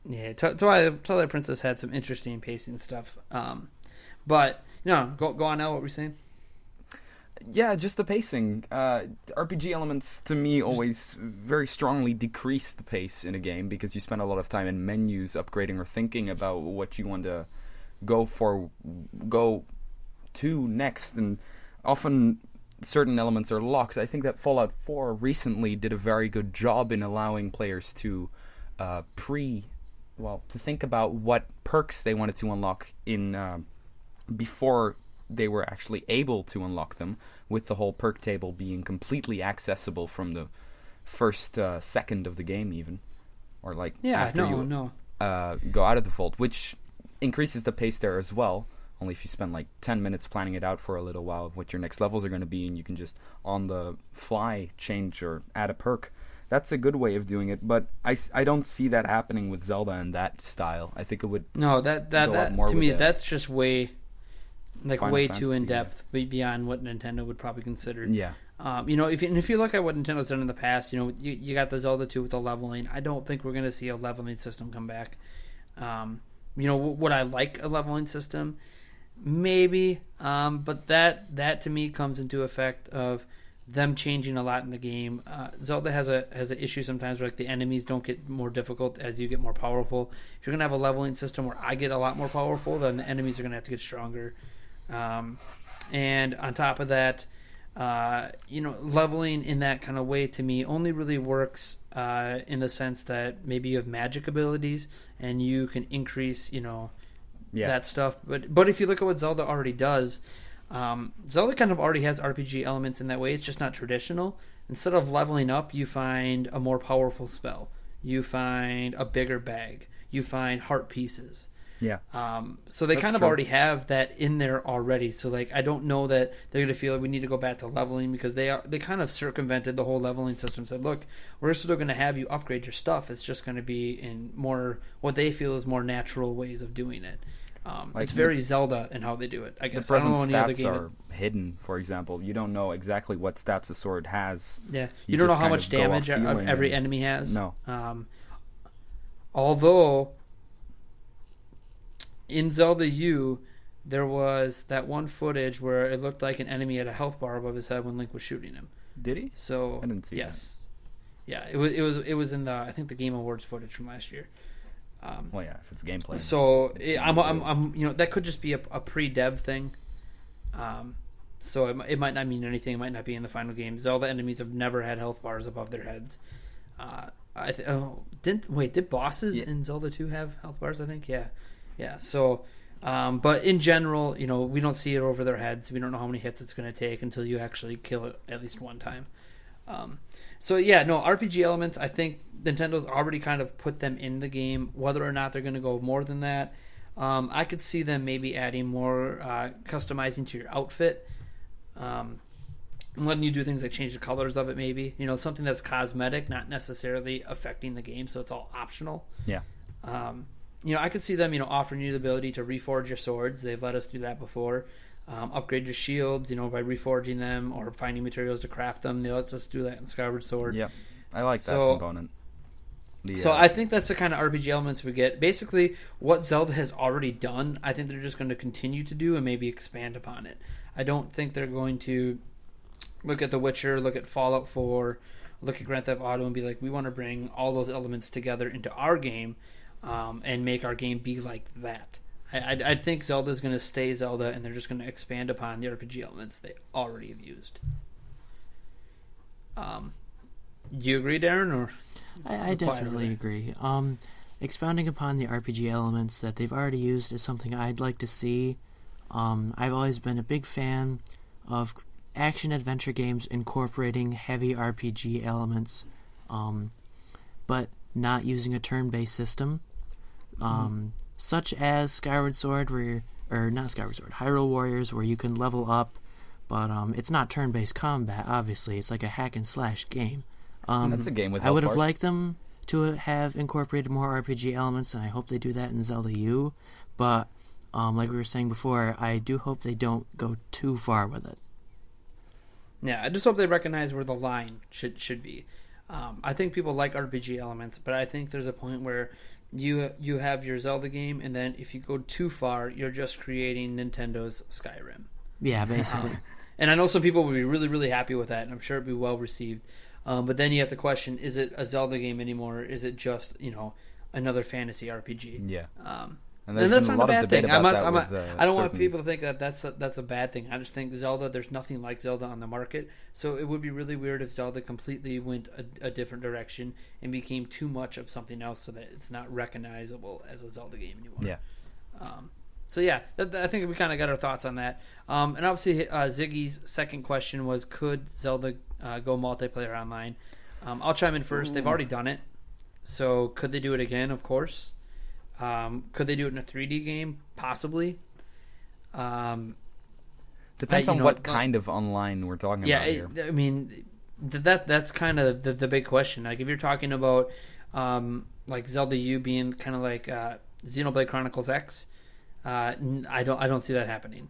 Yeah, Twilight Princess had some interesting pacing stuff. But, go on now, what were you saying? Yeah, just the pacing. RPG elements, to me, always very strongly decrease the pace in a game because you spend a lot of time in menus upgrading or thinking about what you want to go to next. And often certain elements are locked. I think that Fallout 4 recently did a very good job in allowing players to to think about what perks they wanted to unlock in before they were actually able to unlock them, with the whole perk table being completely accessible from the first second of the game even, or like after you go out of the vault, which increases the pace there as well. Only if you spend like 10 minutes planning it out for a little while, what your next levels are going to be, and you can just on the fly change or add a perk. That's a good way of doing it, but I don't see that happening with Zelda in that style. I think it would that to me that's just way too in depth, beyond what Nintendo would probably consider. Yeah. If you look at what Nintendo's done in the past, you got the Zelda 2 with the leveling. I don't think we're going to see a leveling system come back. Would I like a leveling system? Maybe, but that to me comes into effect of them changing a lot in the game. Zelda has an issue sometimes where like the enemies don't get more difficult as you get more powerful. If you're gonna have a leveling system where I get a lot more powerful, then the enemies are gonna have to get stronger. And on top of that, leveling in that kind of way to me only really works in the sense that maybe you have magic abilities and you can increase, that stuff. But if you look at what Zelda already does. Zelda kind of already has RPG elements in that way. It's just not traditional. Instead of leveling up, you find a more powerful spell. You find a bigger bag. You find heart pieces. Yeah. So they kind of already have that in there already. So like I don't know that they're gonna feel like we need to go back to leveling, because they kind of circumvented the whole leveling system. Said, look, we're still gonna have you upgrade your stuff. It's just gonna be in more what they feel is more natural ways of doing it. It's very Zelda in how they do it. I guess the present I don't know any stats other game are hidden. For example, you don't know exactly what stats a sword has. Yeah, you don't know how much damage every enemy has. No. Although in Zelda U, there was that one footage where it looked like an enemy had a health bar above his head when Link was shooting him. Did he? So I didn't see yes, that. Yeah, it was in I think the Game Awards footage from last year. Well, yeah, if it's gameplay. So I'm that could just be a pre-dev thing. So it might not mean anything. It might not be in the final game. Zelda enemies have never had health bars above their heads. Did bosses in Zelda 2 have health bars? I think yeah. So, but in general, we don't see it over their heads. We don't know how many hits it's going to take until you actually kill it at least one time. RPG elements, I think Nintendo's already kind of put them in the game. Whether or not they're going to go more than that, I could see them maybe adding more customizing to your outfit, letting you do things like change the colors of it, maybe. Something that's cosmetic, not necessarily affecting the game, so it's all optional. Yeah. I could see them, offering you the ability to reforge your swords. They've let us do that before. Upgrade your shields, by reforging them or finding materials to craft them. They let us do that in Skyward Sword. Yeah, I like that component. So I think that's the kind of RPG elements we get. Basically, what Zelda has already done, I think they're just going to continue to do and maybe expand upon it. I don't think they're going to look at The Witcher, look at Fallout 4, look at Grand Theft Auto and be like, we want to bring all those elements together into our game and make our game be like that. I think Zelda's going to stay Zelda, and they're just going to expand upon the RPG elements they already have used. Do you agree, Darren? Or I definitely agree. Expounding upon the RPG elements that they've already used is something I'd like to see. I've always been a big fan of action-adventure games incorporating heavy RPG elements, but not using a turn-based system, such as Skyward Sword, Hyrule Warriors, where you can level up, but it's not turn-based combat, obviously. It's like a hack-and-slash game. That's a game with I would have bars. liked them to have incorporated more RPG elements, and I hope they do that in Zelda U, but like we were saying before, I do hope they don't go too far with it. Yeah, I just hope they recognize where the line should be. I think people like RPG elements, but I think there's a point where you have your Zelda game, and then if you go too far, you're just creating Nintendo's Skyrim. Yeah, basically. And I know some people would be really, really happy with that, and I'm sure it'd be well received. But then you have to question: is it a Zelda game anymore? Or is it just another fantasy RPG? Yeah. And that's not a bad thing. I don't want certain... people to think that that's a bad thing. I just think Zelda, there's nothing like Zelda on the market. So it would be really weird if Zelda completely went a different direction and became too much of something else so that it's not recognizable as a Zelda game anymore. Yeah. So yeah, I think we kind of got our thoughts on that. And obviously Ziggy's second question was, could Zelda go multiplayer online? I'll chime in first. They've already done it. So could they do it again? Of course. Could they do it in a 3D game? Possibly. Depends on what kind of online we're talking about here. I mean, that's kind of the big question. Like if you're talking about like Zelda U being kind of like Xenoblade Chronicles X, I don't see that happening.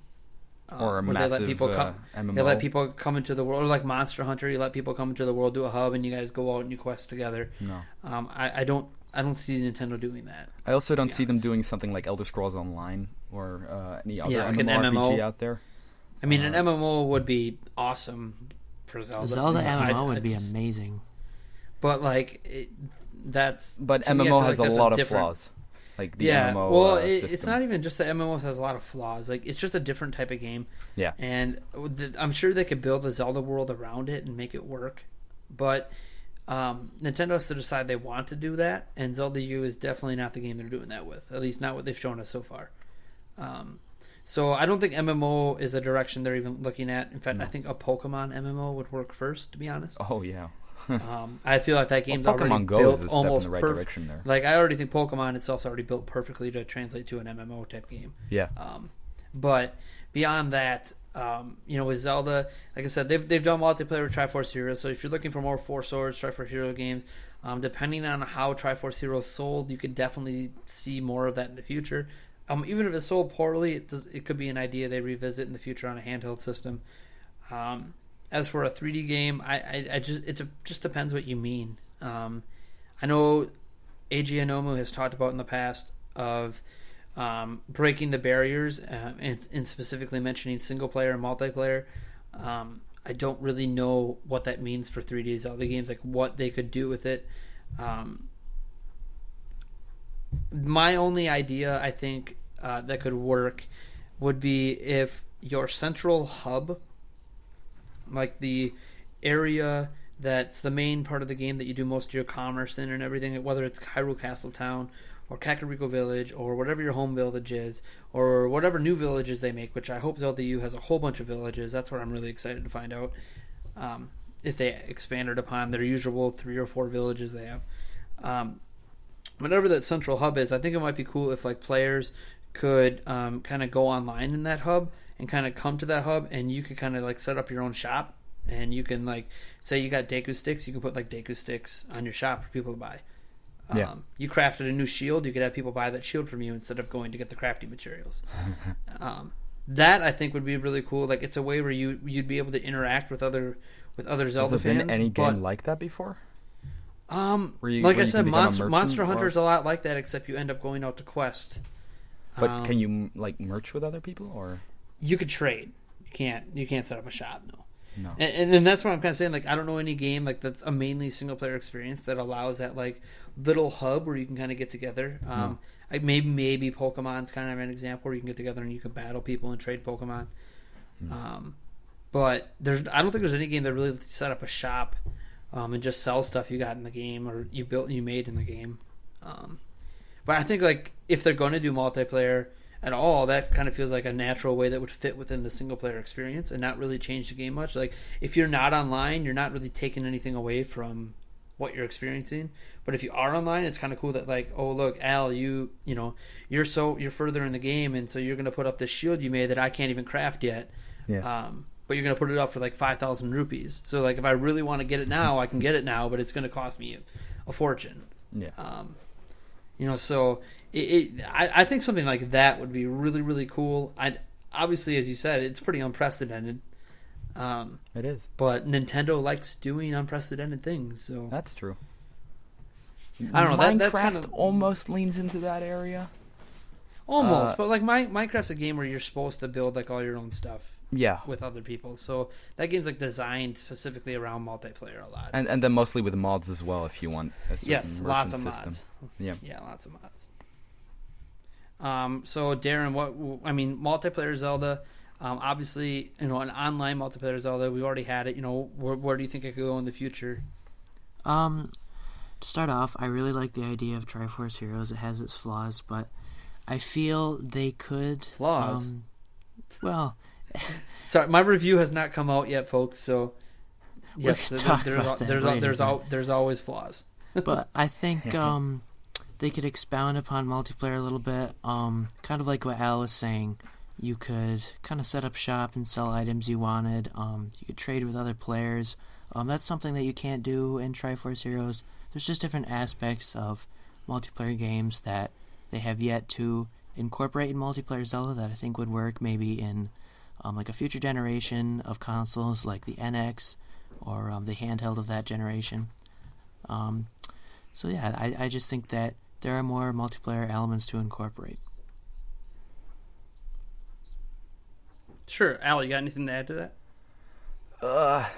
Or a massive MMO. They let people come into the world, or like Monster Hunter. You let people come into the world, do a hub, and you guys go out and you quest together. No, I don't see Nintendo doing that. I also don't see them doing something like Elder Scrolls Online or any other like an MMORPG MMO out there. I mean, an MMO would be awesome for Zelda. Zelda MMO would be amazing. But like, MMO has a lot of flaws. Like the MMO system. It's not even just that MMO has a lot of flaws. Like it's just a different type of game. Yeah. And I'm sure they could build a Zelda world around it and make it work. But Nintendo has to decide they want to do that, and Zelda U is definitely not the game they're doing that with. At least not what they've shown us so far. So I don't think MMO is the direction they're even looking at. In fact, I think a Pokemon MMO would work first, to be honest. Oh yeah. I feel like that game's Pokemon already Go built is a step almost in the right direction there. Like I already think Pokemon itself's already built perfectly to translate to an MMO type game. Yeah. But beyond that, with Zelda, like I said, they've done multiplayer with Triforce Heroes. So if you're looking for more Four Swords, Triforce Hero games, depending on how Triforce Heroes sold, you could definitely see more of that in the future. Even if it's sold poorly, it could be an idea they revisit in the future on a handheld system. As for a 3D game, it just depends what you mean. I know Eiji Anomu has talked about in the past of breaking the barriers and specifically mentioning single player and multiplayer. I don't really know what that means for 3D Zelda games, like what they could do with it. My only idea, I think, that could work would be if your central hub, like the area that's the main part of the game that you do most of your commerce in and everything, whether it's Hyrule Castle Town or Kakariko Village or whatever your home village is, or whatever new villages they make, which I hope Zelda U has a whole bunch of villages. That's what I'm really excited to find out. If they expanded upon their usual 3 or 4 villages they have. Whatever that central hub is, I think it might be cool if like players could kind of go online in that hub and kind of come to that hub, and you could kind of like set up your own shop, and you can like say you got Deku sticks, you can put like Deku sticks on your shop for people to buy. You crafted a new shield, you could have people buy that shield from you instead of going to get the crafting materials. That I think would be really cool. Like it's a way where you'd be able to interact with other Zelda fans. Has there been any game like that before? Like I said, Monster Hunter is or... a lot like that, except you end up going out to quest. But can you like merch with other people, or you could trade? You can't set up a shop. No. And that's what I'm kind of saying. Like, I don't know any game like that's a mainly single player experience that allows that like little hub where you can kind of get together. Like maybe Pokemon's kind of an example where you can get together and you can battle people and trade Pokemon. But I don't think there's any game that really set up a shop and just sell stuff you got in the game or you made in the game. But I think like if they're going to do multiplayer at all, that kind of feels like a natural way that would fit within the single player experience and not really change the game much. Like if you're not online, you're not really taking anything away from what you're experiencing. But if you are online, it's kind of cool that like, oh look, Al, you're further in the game, and so you're going to put up this shield you made that I can't even craft yet. Yeah. But you're going to put it up for like 5,000 rupees. So like if I really want to get it now, I can get it now, but it's going to cost me a fortune. Yeah. So I think something like that would be really, really cool. Obviously, as you said, it's pretty unprecedented. It is. But Nintendo likes doing unprecedented things, so that's true. I don't know. Minecraft That's kind of almost leans into that area. Almost, but like Minecraft's a game where you're supposed to build like all your own stuff. Yeah. With other people, so that game's like designed specifically around multiplayer a lot. And then mostly with mods as well, if you want a certain lots of system. mods. Yeah, lots of mods. So Darren, multiplayer Zelda. Obviously, an online multiplayer Zelda. We already had it. Where do you think it could go in the future? To start off, I really like the idea of Triforce Heroes. It has its flaws, but I feel they could flaws. Sorry, my review has not come out yet, folks. So yes, there's always flaws. But I think they could expound upon multiplayer a little bit. Kind of like what Al was saying. You could kind of set up shop and sell items you wanted. You could trade with other players. That's something that you can't do in Triforce Heroes. There's just different aspects of multiplayer games that they have yet to incorporate in multiplayer Zelda that I think would work maybe in like a future generation of consoles like the NX or the handheld of that generation. So yeah, I just think that there are more multiplayer elements to incorporate. Sure. Al, you got anything to add to that?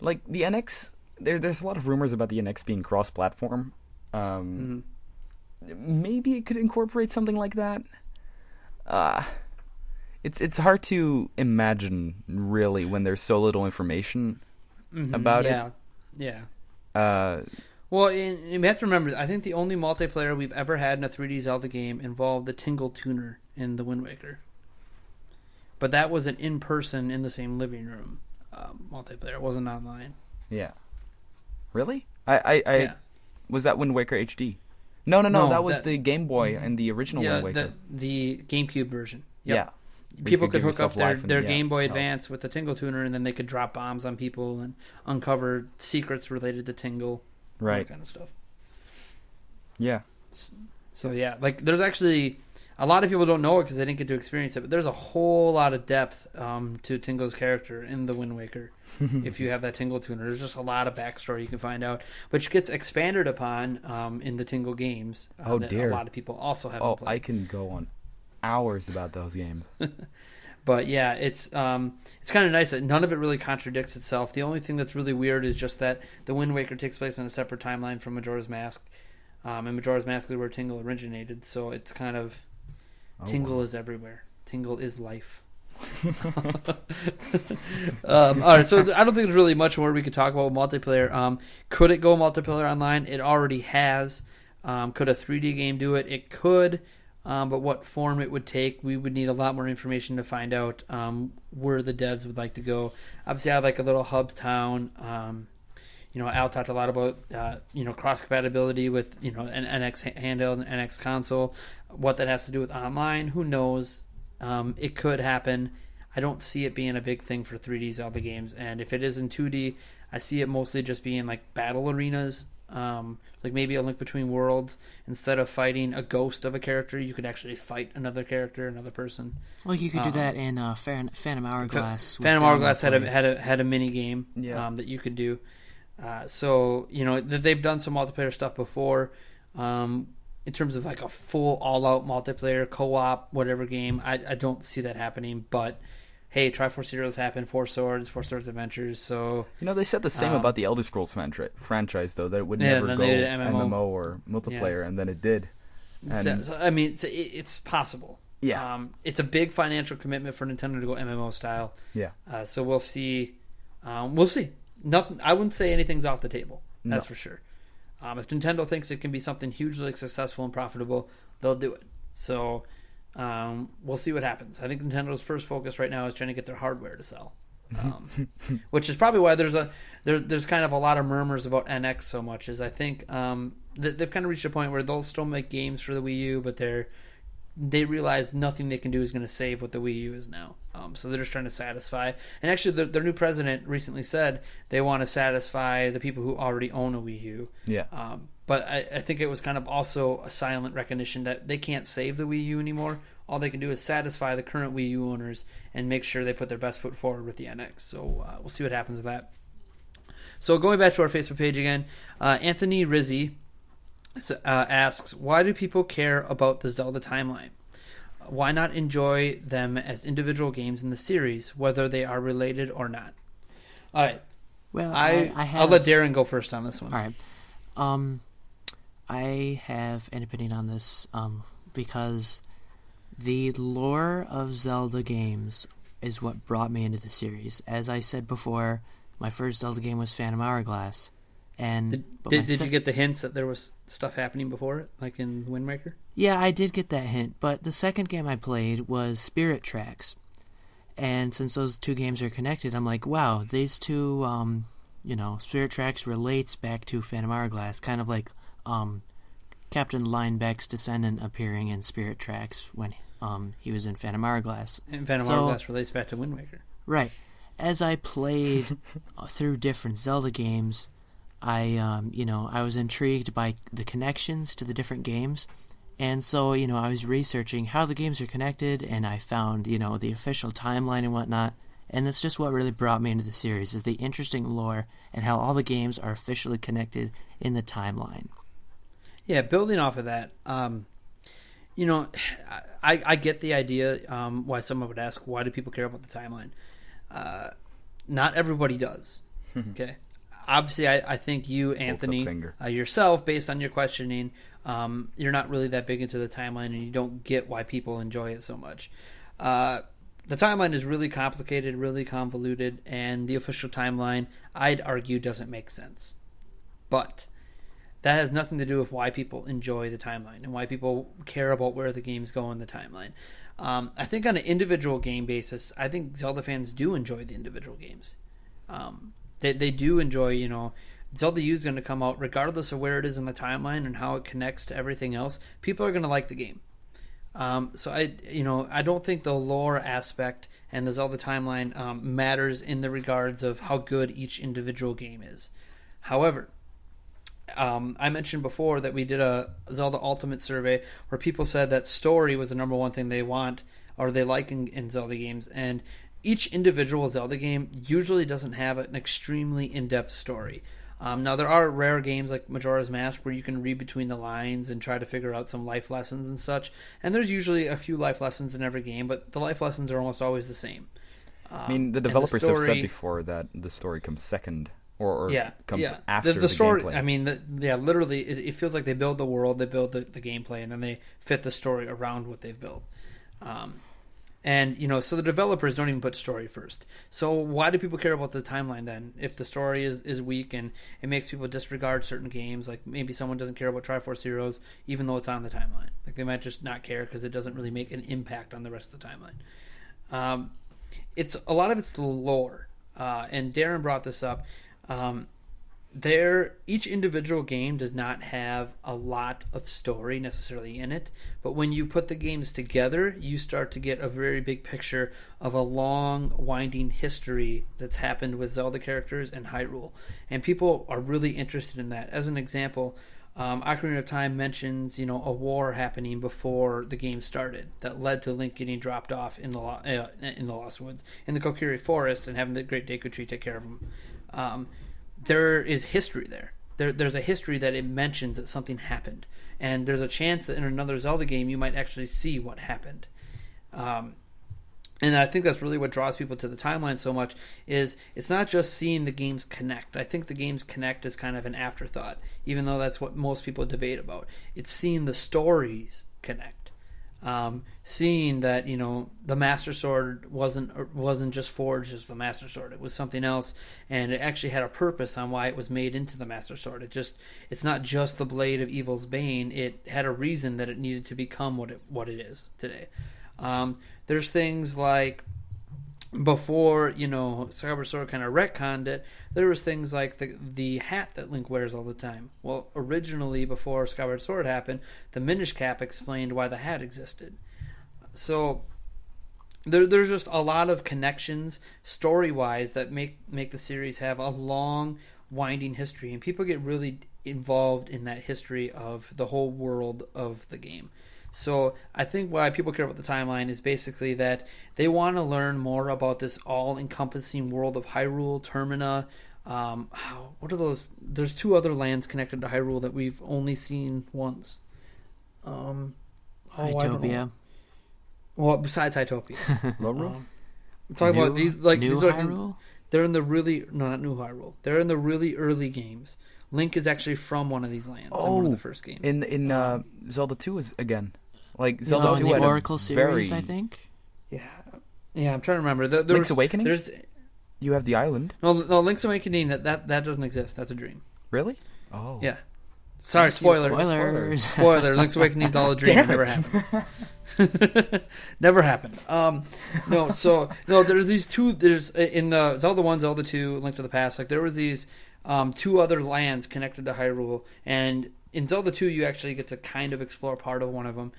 Like the NX, there's a lot of rumors about the NX being cross-platform. Maybe it could incorporate something like that. It's hard to imagine, really, when there's so little information about it. Yeah. Well, you have to remember, I think the only multiplayer we've ever had in a 3D Zelda game involved the Tingle Tuner in the Wind Waker. But that was an in-person, in the same living room multiplayer. It wasn't online. Yeah. Really? I Was that Wind Waker HD? No, that was the Game Boy and the original Wind Waker. The GameCube version. Yep. Yeah. People could hook up their Game Boy Advance with the Tingle Tuner, and then they could drop bombs on people and uncover secrets related to Tingle. Right. That kind of stuff. Yeah. So, yeah. Like, there's actually... A lot of people don't know it because they didn't get to experience it, but there's a whole lot of depth to Tingle's character in the Wind Waker. If you have that Tingle Tuner, there's just a lot of backstory you can find out, which gets expanded upon in the Tingle games. Dear! A lot of people also haven't played. I can go on hours about those games. But yeah, it's kind of nice that none of it really contradicts itself. The only thing that's really weird is just that the Wind Waker takes place on a separate timeline from Majora's Mask, and Majora's Mask is where Tingle originated. So it's kind of Tingle is everywhere. Tingle is life. All right, so I don't think there's really much more we could talk about multiplayer. Could it go multiplayer online? It already has. Could a 3D game do it? It could, but what form it would take, we would need a lot more information to find out where the devs would like to go. Obviously, I have like a little hub town. Al talked a lot about cross compatibility with an NX handheld and NX console. What that has to do with online, who knows? It could happen. I don't see it being a big thing for 3D Zelda games, and if it is in 2D, I see it mostly just being like battle arenas, like maybe a Link Between Worlds. Instead of fighting a ghost of a character, you could actually fight another character, another person. Well, you could do that in Phantom Hourglass. Phantom Hourglass had a mini game that you could do. So they've done some multiplayer stuff before. In terms of like a full all-out multiplayer co-op whatever game, I don't see that happening. But hey, Triforce Heroes happened, Four Swords Adventures. So they said the same about the Elder Scrolls franchise, though, that it would never go MMO or multiplayer, and then it did. And so, I mean, it's possible. Yeah, it's a big financial commitment for Nintendo to go MMO style. Yeah. So we'll see. We'll see. Nothing. I wouldn't say anything's off the table. That's for sure. If Nintendo thinks it can be something hugely successful and profitable, they'll do it. So we'll see what happens. I think Nintendo's first focus right now is trying to get their hardware to sell, which is probably why there's kind of a lot of murmurs about NX so much. Is I think they've kind of reached a point where they'll still make games for the Wii U, but they realize nothing they can do is going to save what the Wii U is now. So they're just trying to satisfy. And actually, their new president recently said they want to satisfy the people who already own a Wii U. Yeah. But I think it was kind of also a silent recognition that they can't save the Wii U anymore. All they can do is satisfy the current Wii U owners and make sure they put their best foot forward with the NX. So we'll see what happens with that. So going back to our Facebook page again, Anthony Rizzi asks, why do people care about the Zelda timeline? Why not enjoy them as individual games in the series, whether they are related or not? All right. Well, I'll let Darren go first on this one. All right. I have an opinion on this because the lore of Zelda games is what brought me into the series. As I said before, my first Zelda game was Phantom Hourglass. And did you get the hints that there was stuff happening before it, like in Wind Waker? Yeah, I did get that hint, but the second game I played was Spirit Tracks. And since those two games are connected, I'm like, wow, these two, Spirit Tracks relates back to Phantom Hourglass, kind of like Captain Linebeck's descendant appearing in Spirit Tracks when he was in Phantom Hourglass. And Phantom Hourglass relates back to Wind Waker. Right. As I played through different Zelda games, I was intrigued by the connections to the different games. And so, I was researching how the games are connected, and I found, the official timeline and whatnot. And that's just what really brought me into the series, is the interesting lore and how all the games are officially connected in the timeline. Yeah, building off of that, I get the idea why someone would ask, why do people care about the timeline? Not everybody does, okay? Obviously, I think you, Anthony, yourself, based on your questioning, you're not really that big into the timeline, and you don't get why people enjoy it so much. The timeline is really complicated, really convoluted, and the official timeline, I'd argue, doesn't make sense. But that has nothing to do with why people enjoy the timeline and why people care about where the games go in the timeline. I think on an individual game basis, I think Zelda fans do enjoy the individual games. They do enjoy, Zelda U is going to come out regardless of where it is in the timeline and how it connects to everything else. People are going to like the game. So I don't think the lore aspect and the Zelda timeline matters in the regards of how good each individual game is. However, I mentioned before that we did a Zelda Ultimate survey where people said that story was the number one thing they want or they like in Zelda games, and each individual Zelda game usually doesn't have an extremely in-depth story. Now, there are rare games like Majora's Mask where you can read between the lines and try to figure out some life lessons and such, and there's usually a few life lessons in every game, but the life lessons are almost always the same. The developers have said before that the story comes second, or comes after the story. Gameplay. Literally, it feels like they build the world, they build the gameplay, and then they fit the story around what they've built. So the developers don't even put story first. So why do people care about the timeline then? If the story is weak and it makes people disregard certain games, like maybe someone doesn't care about Triforce Heroes even though it's on the timeline. Like they might just not care because it doesn't really make an impact on the rest of the timeline. It's a lot of it's the lore, and Darren brought this up. Each individual game does not have a lot of story necessarily in it, but when you put the games together, you start to get a very big picture of a long, winding history that's happened with Zelda characters and Hyrule, and people are really interested in that. As an example, Ocarina of Time mentions a war happening before the game started that led to Link getting dropped off in the Lost Woods in the Kokiri Forest and having the Great Deku Tree take care of him. there is history there. There's a history that it mentions that something happened, and there's a chance that in another Zelda game you might actually see what happened. And I think that's really what draws people to the timeline so much, is it's not just seeing the games connect. I think the games connect is kind of an afterthought, even though that's what most people debate about. It's seeing the stories connect. Seeing that, the Master Sword wasn't just forged as the Master Sword. It was something else, and it actually had a purpose on why it was made into the Master Sword. It's not just the blade of evil's bane. It had a reason that it needed to become what it is today. There's things like before, Skyward Sword kind of retconned it, there was things like the hat that Link wears all the time. Well, originally, before Skyward Sword happened, the Minish Cap explained why the hat existed. So there's just a lot of connections story-wise that make the series have a long, winding history, and people get really involved in that history of the whole world of the game. So I think why people care about the timeline is basically that they want to learn more about this all-encompassing world of Hyrule, Termina. What are those? There's 2 other lands connected to Hyrule that we've only seen once. Hytopia. Well, besides Hytopia. Lorule? I'm talking about these. Like New these are Hyrule? They're in the not New Hyrule. They're in the really early games. Link is actually from one of these lands in one of the first games. In Zelda 2 is again. Like Zelda 2 in the had Oracle series, very... I think. Yeah, I'm trying to remember. Link's Awakening? You have the island. No, Link's Awakening, that doesn't exist. That's a dream. Really? Oh. Yeah. Sorry, spoiler. Spoiler. Link's Awakening's all a dream. It never happened. Never happened. There's these 2. There's in the Zelda 1, Zelda 2, Link to the Past. Like there was these 2 other lands connected to Hyrule, and in Zelda 2, you actually get to kind of explore part of one of them.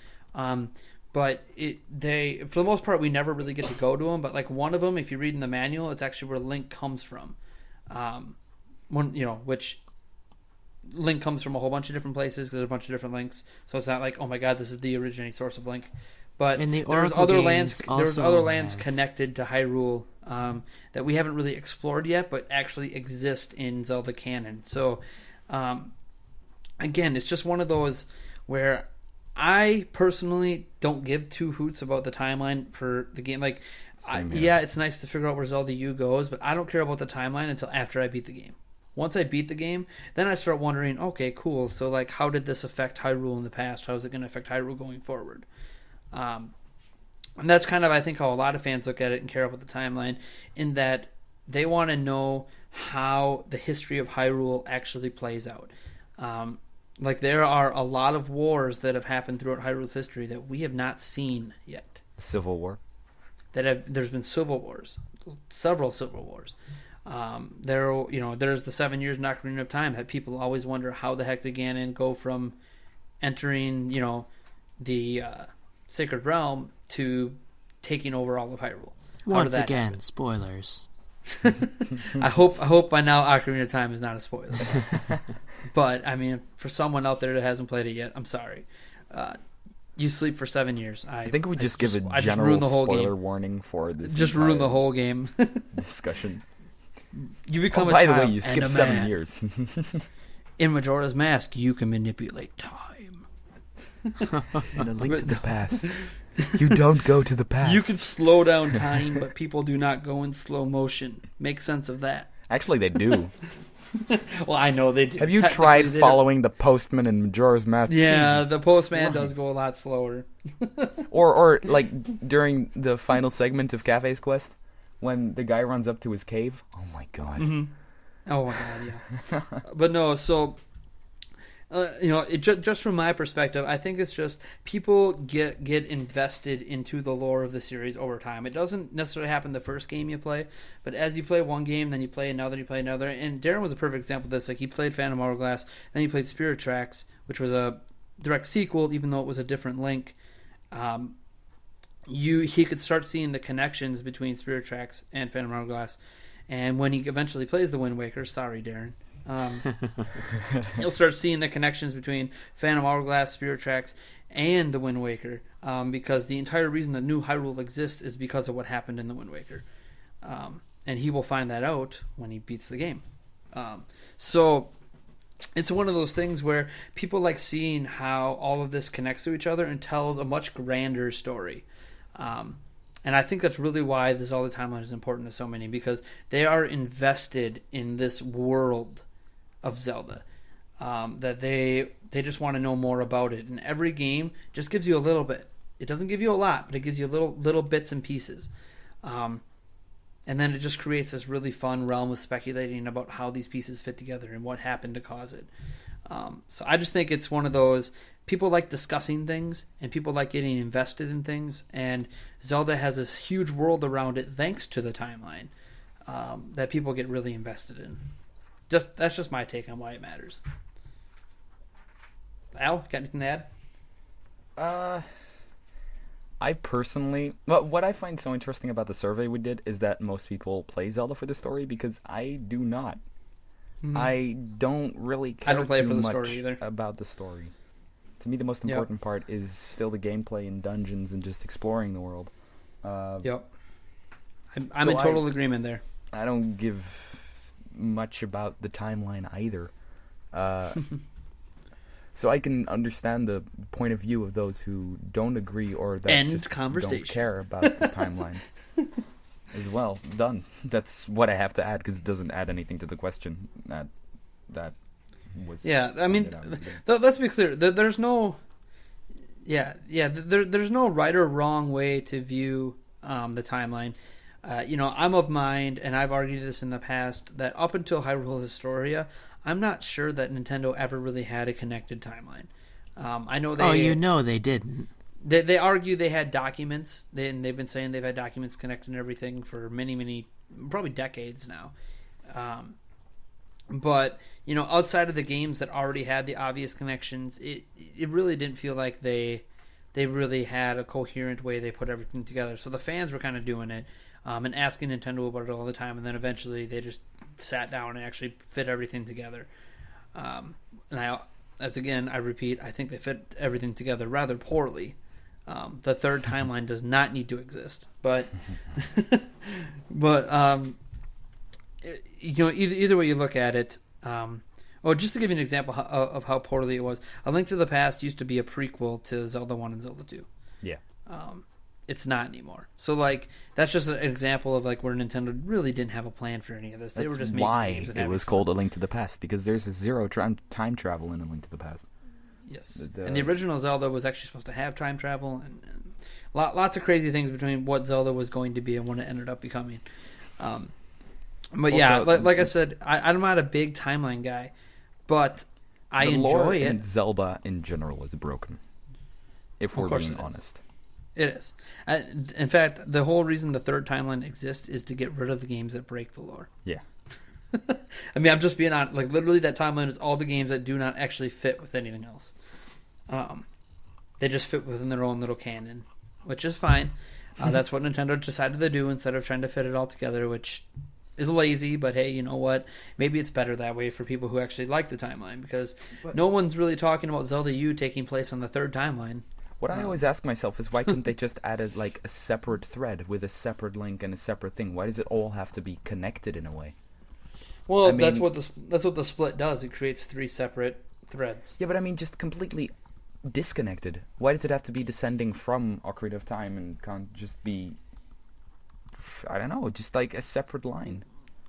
But for the most part, we never really get to go to them. But like one of them, if you read in the manual, it's actually where Link comes from. Which Link comes from a whole bunch of different places because there's a bunch of different Links. So it's not like, oh my god, this is the originating source of Link. But there's other lands connected to Hyrule that we haven't really explored yet, but actually exist in Zelda canon. So again, it's just one of those where I personally don't give 2 hoots about the timeline for the game. Like, it's nice to figure out where Zelda U goes, but I don't care about the timeline until after I beat the game. Once I beat the game, then I start wondering, okay, cool, so like how did this affect Hyrule in the past? How is it going to affect Hyrule going forward? And that's kind of, I think, how a lot of fans look at it and care about the timeline, in that they want to know how the history of Hyrule actually plays out. Like there are a lot of wars that have happened throughout Hyrule's history that we have not seen yet. Civil War. There's been civil wars, several civil wars. There's the 7 years in Ocarina of Time that people always wonder how the heck did Ganon go from entering, the Sacred Realm to taking over all of Hyrule. Once again, spoilers. I hope by now Ocarina of Time is not a spoiler. But I mean, for someone out there that hasn't played it yet, I'm sorry. You sleep for 7 years. I think we just give a general spoiler warning for this. Just ruin the whole game. Discussion. You become a by child. By the way, you skip 7 years. In Majora's Mask, you can manipulate time. In A Link to the Past, you don't go to the past. You can slow down time, but people do not go in slow motion. Make sense of that. Actually, they do. Well, I know they do. Have you tried following the postman in Majora's Mask? Yeah, the postman does go a lot slower. or like during the final segment of Cafe's Quest, when the guy runs up to his cave. Oh my god. Mm-hmm. Oh my god, yeah. But no, so just from my perspective, I think it's just people get invested into the lore of the series over time. It doesn't necessarily happen the first game you play, but as you play one game, then you play another, and Darren was a perfect example of this. Like, he played Phantom Hourglass, then he played Spirit Tracks, which was a direct sequel, even though it was a different Link. He could start seeing the connections between Spirit Tracks and Phantom Hourglass, and when he eventually plays the Wind Waker, sorry, Darren, you'll start seeing the connections between Phantom Hourglass, Spirit Tracks, and the Wind Waker, because the entire reason that New Hyrule exists is because of what happened in the Wind Waker, and he will find that out when he beats the game. So it's one of those things where people like seeing how all of this connects to each other and tells a much grander story. And I think that's really why the Zelda timeline is important to so many, because they are invested in this world of Zelda. That they just want to know more about it. And every game just gives you a little bit. It doesn't give you a lot, but it gives you little bits and pieces. And then it just creates this really fun realm of speculating about how these pieces fit together and what happened to cause it. So I just think it's one of those, people like discussing things and people like getting invested in things, and Zelda has this huge world around it thanks to the timeline that people get really invested in. That's just my take on why it matters. Al, got anything to add? I personally, what I find so interesting about the survey we did is that most people play Zelda for the story, because I do not. Mm-hmm. I don't really care too much story about the story. To me, the most important part is still the gameplay and dungeons and just exploring the world. I'm in total agreement there. I don't give much about the timeline either. So I can understand the point of view of those who don't agree or that just don't care about the timeline as well. Done. That's what I have to add, because it doesn't add anything to the question that was. Yeah, I mean, let's be clear. There's no. There's no right or wrong way to view the timeline. I'm of mind, and I've argued this in the past, that up until Hyrule Historia, I'm not sure that Nintendo ever really had a connected timeline. I know they. They didn't. They argue they had documents, and they've been saying they've had documents connected and everything for many, probably decades now. But outside of the games that already had the obvious connections, it really didn't feel like they really had a coherent way they put everything together. So the fans were kind of doing it. And asking Nintendo about it all the time, and then eventually they just sat down and actually fit everything together. And I repeat, I think they fit everything together rather poorly. The third timeline does not need to exist, but either way you look at it. Just to give you an example of how poorly it was, A Link to the Past used to be a prequel to Zelda 1 and Zelda 2. Yeah. It's not anymore. So, that's just an example of, where Nintendo really didn't have a plan for any of this. They were just making games. That's why it was called A Link to the Past, because there's zero time travel in A Link to the Past. Yes. And the original Zelda was actually supposed to have time travel, and lots of crazy things between what Zelda was going to be and what it ended up becoming. But like I said, I'm not a big timeline guy, but I enjoy it. And Zelda in general is broken, if we're being honest. It is. In fact, the whole reason the third timeline exists is to get rid of the games that break the lore. Yeah. I mean, I'm just being honest. Literally, that timeline is all the games that do not actually fit with anything else. They just fit within their own little canon, which is fine. That's what Nintendo decided to do instead of trying to fit it all together, which is lazy. But hey, you know what? Maybe it's better that way for people who actually like the timeline, because no one's really talking about Zelda U taking place on the third timeline. What I always ask myself is, why couldn't they just add a separate thread with a separate link and a separate thing? Why does it all have to be connected in a way? Well, that's what the split does. It creates 3 separate threads. Yeah, but I mean, just completely disconnected. Why does it have to be descending from Ocarina of Time and can't just be, I don't know, just a separate line?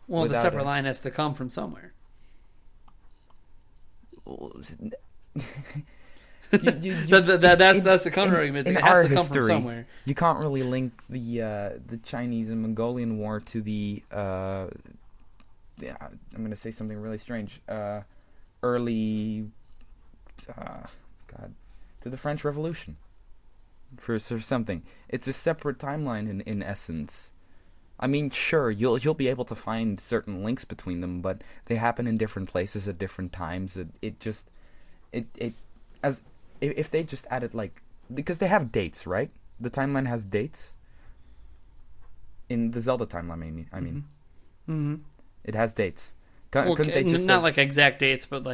Well, the separate line has to come from somewhere. That's the counter argument. It has to come from somewhere. You can't really link the Chinese and Mongolian War to the I'm going to say something really strange. Early, to the French Revolution, for something. It's a separate timeline in essence. I mean, sure, you'll be able to find certain links between them, but they happen in different places at different times. If they just added because they have dates, right? The timeline has dates. In the Zelda timeline, I mean. Mm-hmm. It has dates. Couldn't they just not exact dates, but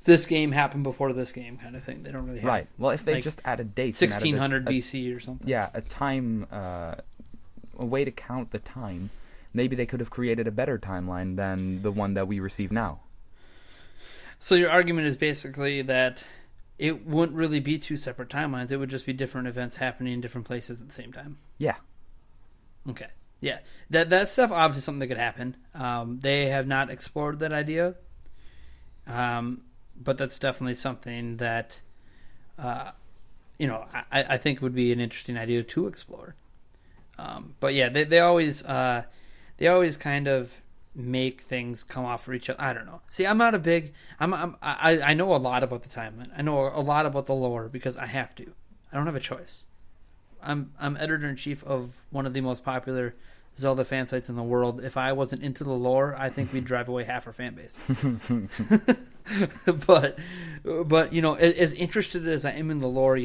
this game happened before this game kind of thing. They don't really have. Right. Well, if they just added dates, 1600 BC or something. Yeah, a time, a way to count the time, maybe they could have created a better timeline than the one that we receive now. So your argument is basically that it wouldn't really be two separate timelines. It would just be different events happening in different places at the same time. Yeah. Okay. Yeah. That stuff obviously something that could happen. They have not explored that idea. But that's definitely something that, I think would be an interesting idea to explore. But yeah, they always kind of make things come off for each other. I don't know. See, I'm not a big. I know a lot about the timeline. I know a lot about the lore because I have to. I don't have a choice. I'm editor in chief of one of the most popular Zelda fan sites in the world. If I wasn't into the lore, I think we'd drive away half our fan base. but as interested as I am in the lore,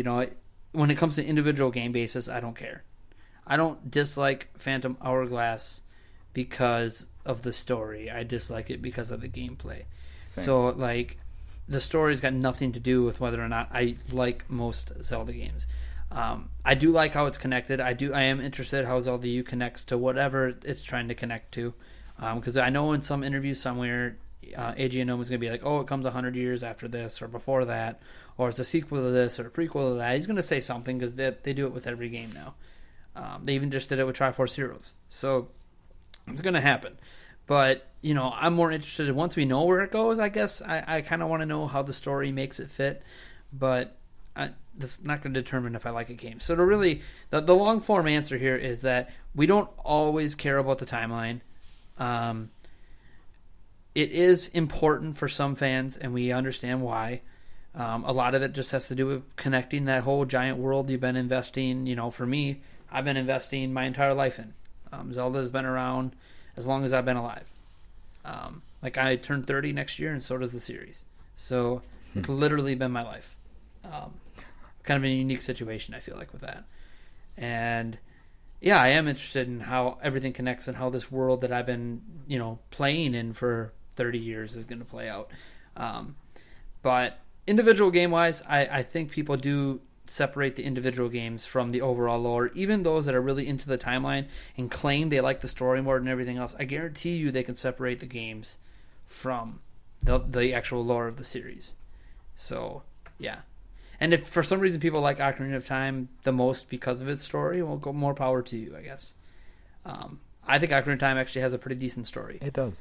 when it comes to individual game basis, I don't care. I don't dislike Phantom Hourglass because of the story. I dislike it because of the gameplay. Same. So, the story's got nothing to do with whether or not I like most Zelda games. I do like how it's connected. I am interested how Zelda U connects to whatever it's trying to connect to. Because I know in some interview somewhere, Eiji Aonuma's going to be like, oh, it comes 100 years after this or before that, or it's a sequel to this or a prequel to that. He's going to say something because they do it with every game now. They even just did it with Triforce Heroes. So it's going to happen. But, I'm more interested in once we know where it goes, I guess. I kind of want to know how the story makes it fit. But that's not going to determine if I like a game. So the long form answer here is that we don't always care about the timeline. It is important for some fans, and we understand why. A lot of it just has to do with connecting that whole giant world you've been investing. For me, I've been investing my entire life in. Zelda has been around as long as I've been alive. I turn 30 next year, and so does the series. So it's literally been my life. Kind of a unique situation, I feel like, with that. And yeah, I am interested in how everything connects and how this world that I've been, playing in for 30 years is going to play out. But individual game-wise, I think people do separate the individual games from the overall lore. Even those that are really into the timeline and claim they like the story more than everything else, I guarantee you they can separate the games from the actual lore of the series. So, yeah. And if for some reason people like Ocarina of Time the most because of its story, well, go more power to you, I guess. I think Ocarina of Time actually has a pretty decent story. It does.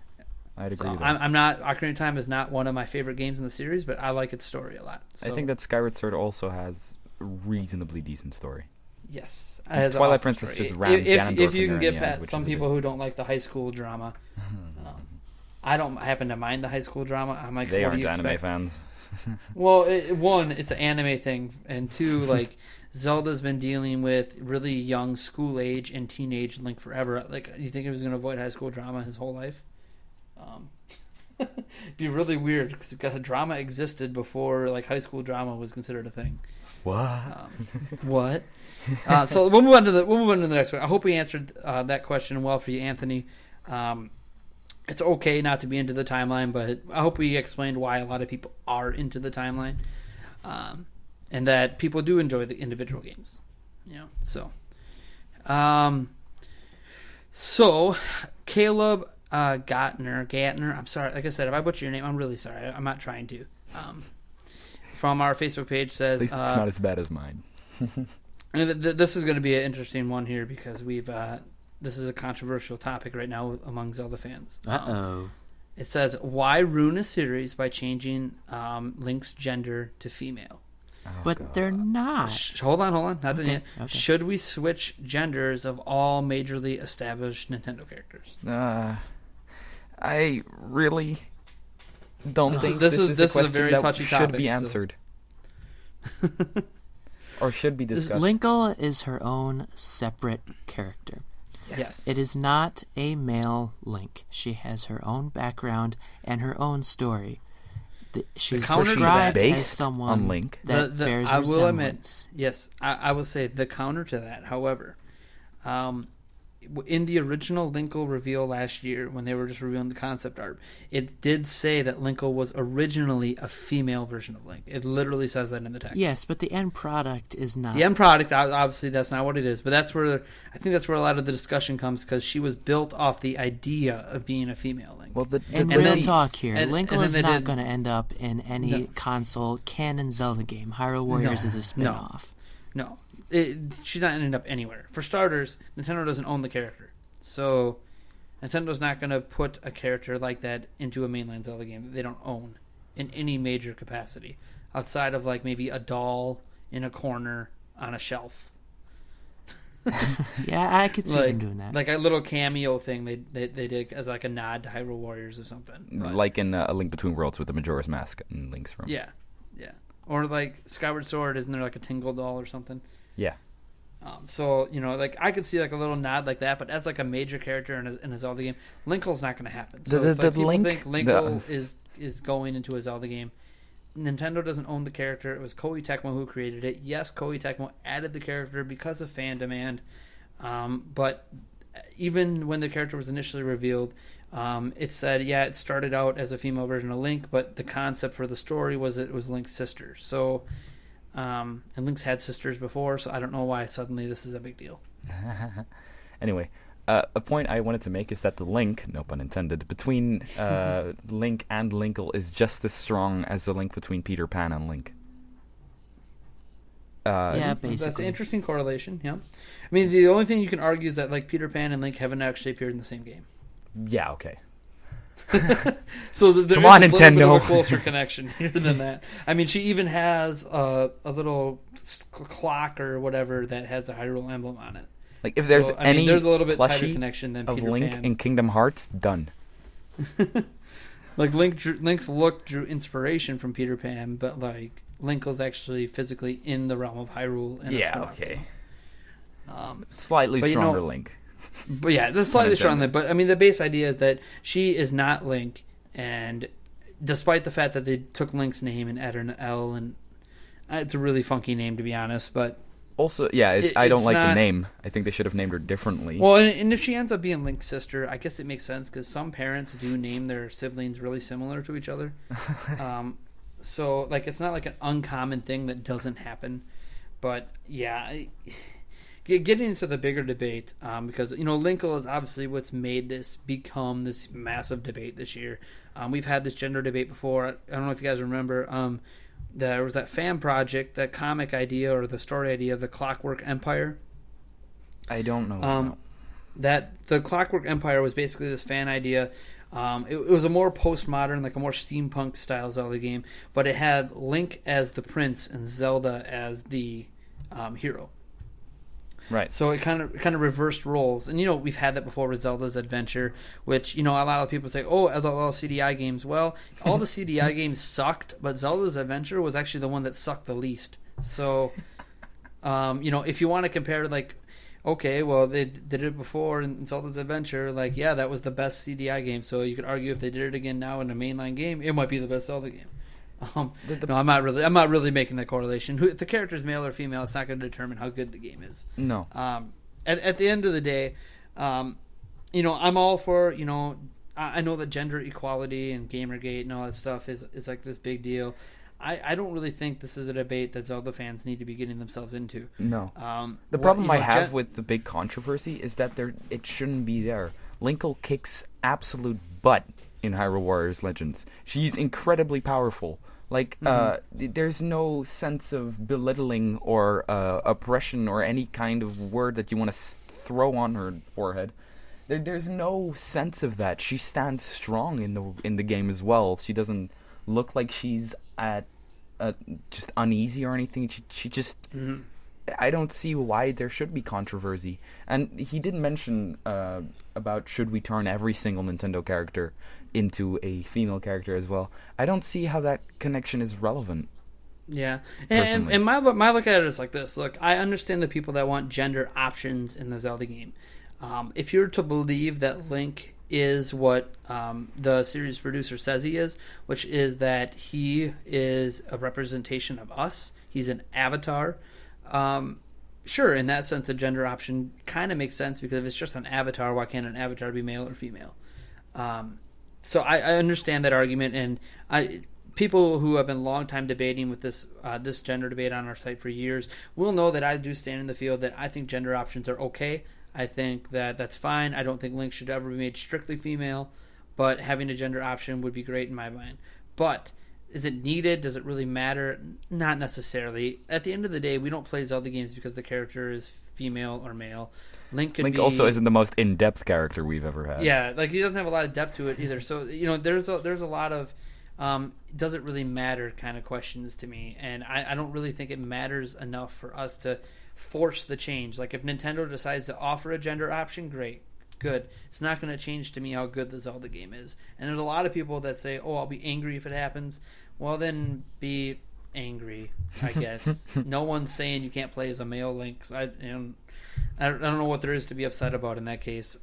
I'd agree with that. Ocarina of Time is not one of my favorite games in the series, but I like its story a lot. So, I think that Skyward Sword also has a reasonably decent story. Yes. Twilight Princess just rams Ganondorf if you in can there get in the end, past which some is people who don't like the high school drama. I don't happen to mind the high school drama. I'm like, they what aren't do you anime expect? fans. Well, one, it's an anime thing, and two, Zelda's been dealing with really young school age and teenage Link forever. You think he was going to avoid high school drama his whole life? It'd be really weird because drama existed before high school drama was considered a thing. What? What? So we'll move on to the next one. I hope we answered that question well for you, Anthony. It's okay not to be into the timeline, but I hope we explained why a lot of people are into the timeline, and that people do enjoy the individual games. So Caleb Gatner. I'm sorry. Like I said, if I butcher your name, I'm really sorry. I'm not trying to. From our Facebook page says, at least it's not as bad as mine. This is going to be an interesting one here because this is a controversial topic right now among Zelda fans. It says, why ruin a series by changing Link's gender to female? But God. they're not. Hold on. Not done yet. Okay. Should we switch genders of all majorly established Nintendo characters? I really don't think this is a question a very that touchy should topic, be so- answered. Or should be discussed. Linkle is her own separate character. Yes. It is not a male Link. She has her own background and her own story. She's counter to that- described as based someone on Link. that bears I will admit, resemblance. yes, I will say the counter to that, however, in the original Linkle reveal last year, when they were just revealing the concept art, it did say that Linkle was originally a female version of Link. It literally says that in the text. Yes, but the end product is not. The end product, obviously, that's not what it is. But that's where I think that's where a lot of the discussion comes, because she was built off the idea of being a female Link. Well, real talk here, Linkle is not going to end up in any console canon Zelda game. Hyrule Warriors is a spin-off. No. She's not ending up anywhere. For starters, Nintendo doesn't own the character. So Nintendo's not going to put a character like that into a mainline Zelda game that they don't own in any major capacity, outside of like maybe a doll in a corner on a shelf. Yeah, I could see them doing that. Like a little cameo thing they did as like a nod to Hyrule Warriors or something. But, like in A Link Between Worlds with the Majora's Mask and Link's from. Yeah. Or like Skyward Sword, isn't there like a Tingle doll or something? Yeah. So, like I could see like a little nod like that, but as like a major character in a Zelda game, Linkle's not going to happen. So if people think Linkle is going into a Zelda game, Nintendo doesn't own the character. It was Koei Tecmo who created it. Yes, Koei Tecmo added the character because of fan demand, but even when the character was initially revealed, it said, it started out as a female version of Link, but the concept for the story was it was Link's sister. So... and Link's had sisters before, so I don't know why suddenly this is a big deal. Anyway, a point I wanted to make is that the link, no pun intended, between Link and Linkle is just as strong as the link between Peter Pan and Link. Yeah, basically. That's an interesting correlation, yeah. I mean, the only thing you can argue is that like Peter Pan and Link haven't actually appeared in the same game. Yeah, okay. So there Come is on, a little bit Nintendo. of a closer connection here than that. I mean, she even has a little clock or whatever that has the Hyrule emblem on it. Like if there's there's a little bit tighter connection than of Peter Link Pan. in Kingdom Hearts, done. Like Link's look drew inspiration from Peter Pan, but like Linkle's actually physically in the realm of Hyrule. Okay. Slightly stronger Link. But yeah, this is slightly stronger. But I mean, the base idea is that she is not Link, and despite the fact that they took Link's name and added an L, and it's a really funky name to be honest. But also, I don't like the name. I think they should have named her differently. Well, and if she ends up being Link's sister, I guess it makes sense because some parents do name their siblings really similar to each other. So like, it's not like an uncommon thing that doesn't happen. But yeah. Getting into the bigger debate, because Linkle is obviously what's made this become this massive debate this year. We've had this gender debate before. I don't know if you guys remember. There was that fan project, that comic idea or the story idea of the Clockwork Empire. I don't know. That the Clockwork Empire was basically this fan idea. It was a more postmodern, like a more steampunk style Zelda game, but it had Link as the prince and Zelda as the hero. Right. So it kind of reversed roles. And, we've had that before with Zelda's Adventure, which, a lot of people say, oh, LOL CDI games. Well, all the CDI games sucked, but Zelda's Adventure was actually the one that sucked the least. So, if you want to compare, like, okay, well, they did it before in Zelda's Adventure, like, yeah, that was the best CDI game. So you could argue if they did it again now in a mainline game, it might be the best Zelda game. No, I'm not really making that correlation. If the character is male or female, it's not going to determine how good the game is. No. At the end of the day, I'm all for, I know that gender equality and Gamergate and all that stuff is like this big deal. I don't really think this is a debate that Zelda fans need to be getting themselves into. No. The problem I have with the big controversy is that it shouldn't be there. Linkle kicks absolute butt in Hyrule Warriors Legends. She's incredibly powerful. Like, there's no sense of belittling or oppression or any kind of word that you want to throw on her forehead. There's no sense of that. She stands strong in the game as well. She doesn't look like she's just uneasy or anything. She just... Mm-hmm. I don't see why there should be controversy. And he did mention about should we turn every single Nintendo character into a female character as well. I don't see how that connection is relevant. Yeah. And my look at it is like this. Look, I understand the people that want gender options in the Zelda game. If you're to believe that Link is what the series producer says he is, which is that he is a representation of us, he's an avatar, sure, in that sense, the gender option kind of makes sense, because if it's just an avatar, why can't an avatar be male or female? So I understand that argument, and people who have been long time debating with this gender debate on our site for years will know that I do stand in the field that I think gender options are okay. I think that that's fine. I don't think Link should ever be made strictly female, but having a gender option would be great in my mind. But is it needed? Does it really matter? Not necessarily. At the end of the day, we don't play Zelda games because the character is female or male. Link also isn't the most in-depth character we've ever had. Yeah, like he doesn't have a lot of depth to it either. So there's a lot of does it really matter kind of questions to me, and I don't really think it matters enough for us to force the change. Like if Nintendo decides to offer a gender option, great, good. It's not going to change to me how good the Zelda game is. And there's a lot of people that say, "Oh, I'll be angry if it happens." Well, then be angry, I guess. No one's saying you can't play as a male Link. So I don't know what there is to be upset about in that case.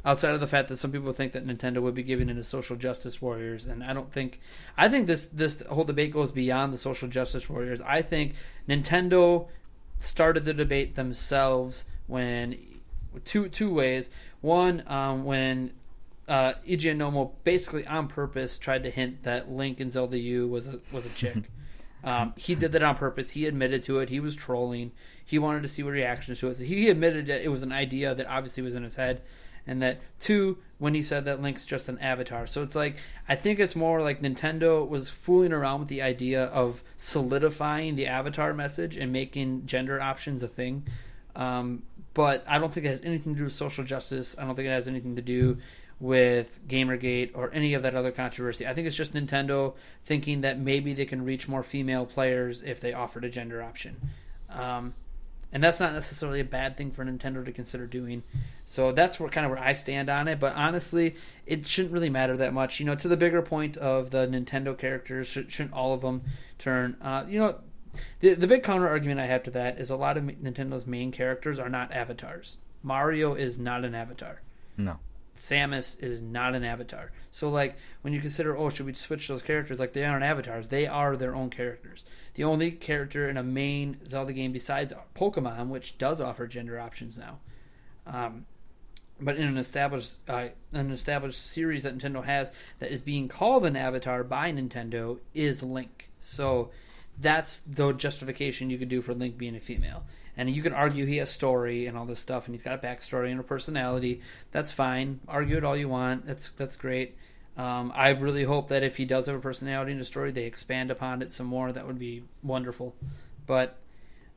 Outside of the fact that some people think that Nintendo would be giving in to social justice warriors, and I think this whole debate goes beyond the social justice warriors. I think Nintendo started the debate themselves when two ways. One, when Eiji Nomo basically on purpose tried to hint that Link in Zelda U was a chick. He did that on purpose. He admitted to it. He was trolling. He wanted to see what reactions to it. So he admitted that it was an idea that obviously was in his head. And that, two, when he said that Link's just an avatar. So it's like, I think it's more like Nintendo was fooling around with the idea of solidifying the avatar message and making gender options a thing. But I don't think it has anything to do with social justice. I don't think it has anything to do with Gamergate or any of that other controversy. I think it's just Nintendo thinking that maybe they can reach more female players if they offered a gender option. And that's not necessarily a bad thing for Nintendo to consider doing. So that's where I stand on it. But honestly, it shouldn't really matter that much. To the bigger point of the Nintendo characters, shouldn't all of them turn... The big counter argument I have to that is a lot of Nintendo's main characters are not avatars. Mario is not an avatar. No. Samus is not an avatar. So, when you consider, should we switch those characters? They aren't avatars. They are their own characters. The only character in a main Zelda game besides Pokemon, which does offer gender options now, but in an established series that Nintendo has that is being called an avatar by Nintendo, is Link. So that's the justification you could do for Link being a female. And you can argue he has story and all this stuff, and he's got a backstory and a personality. That's fine. Argue it all you want. That's great. I really hope that if he does have a personality and a story, they expand upon it some more. That would be wonderful. But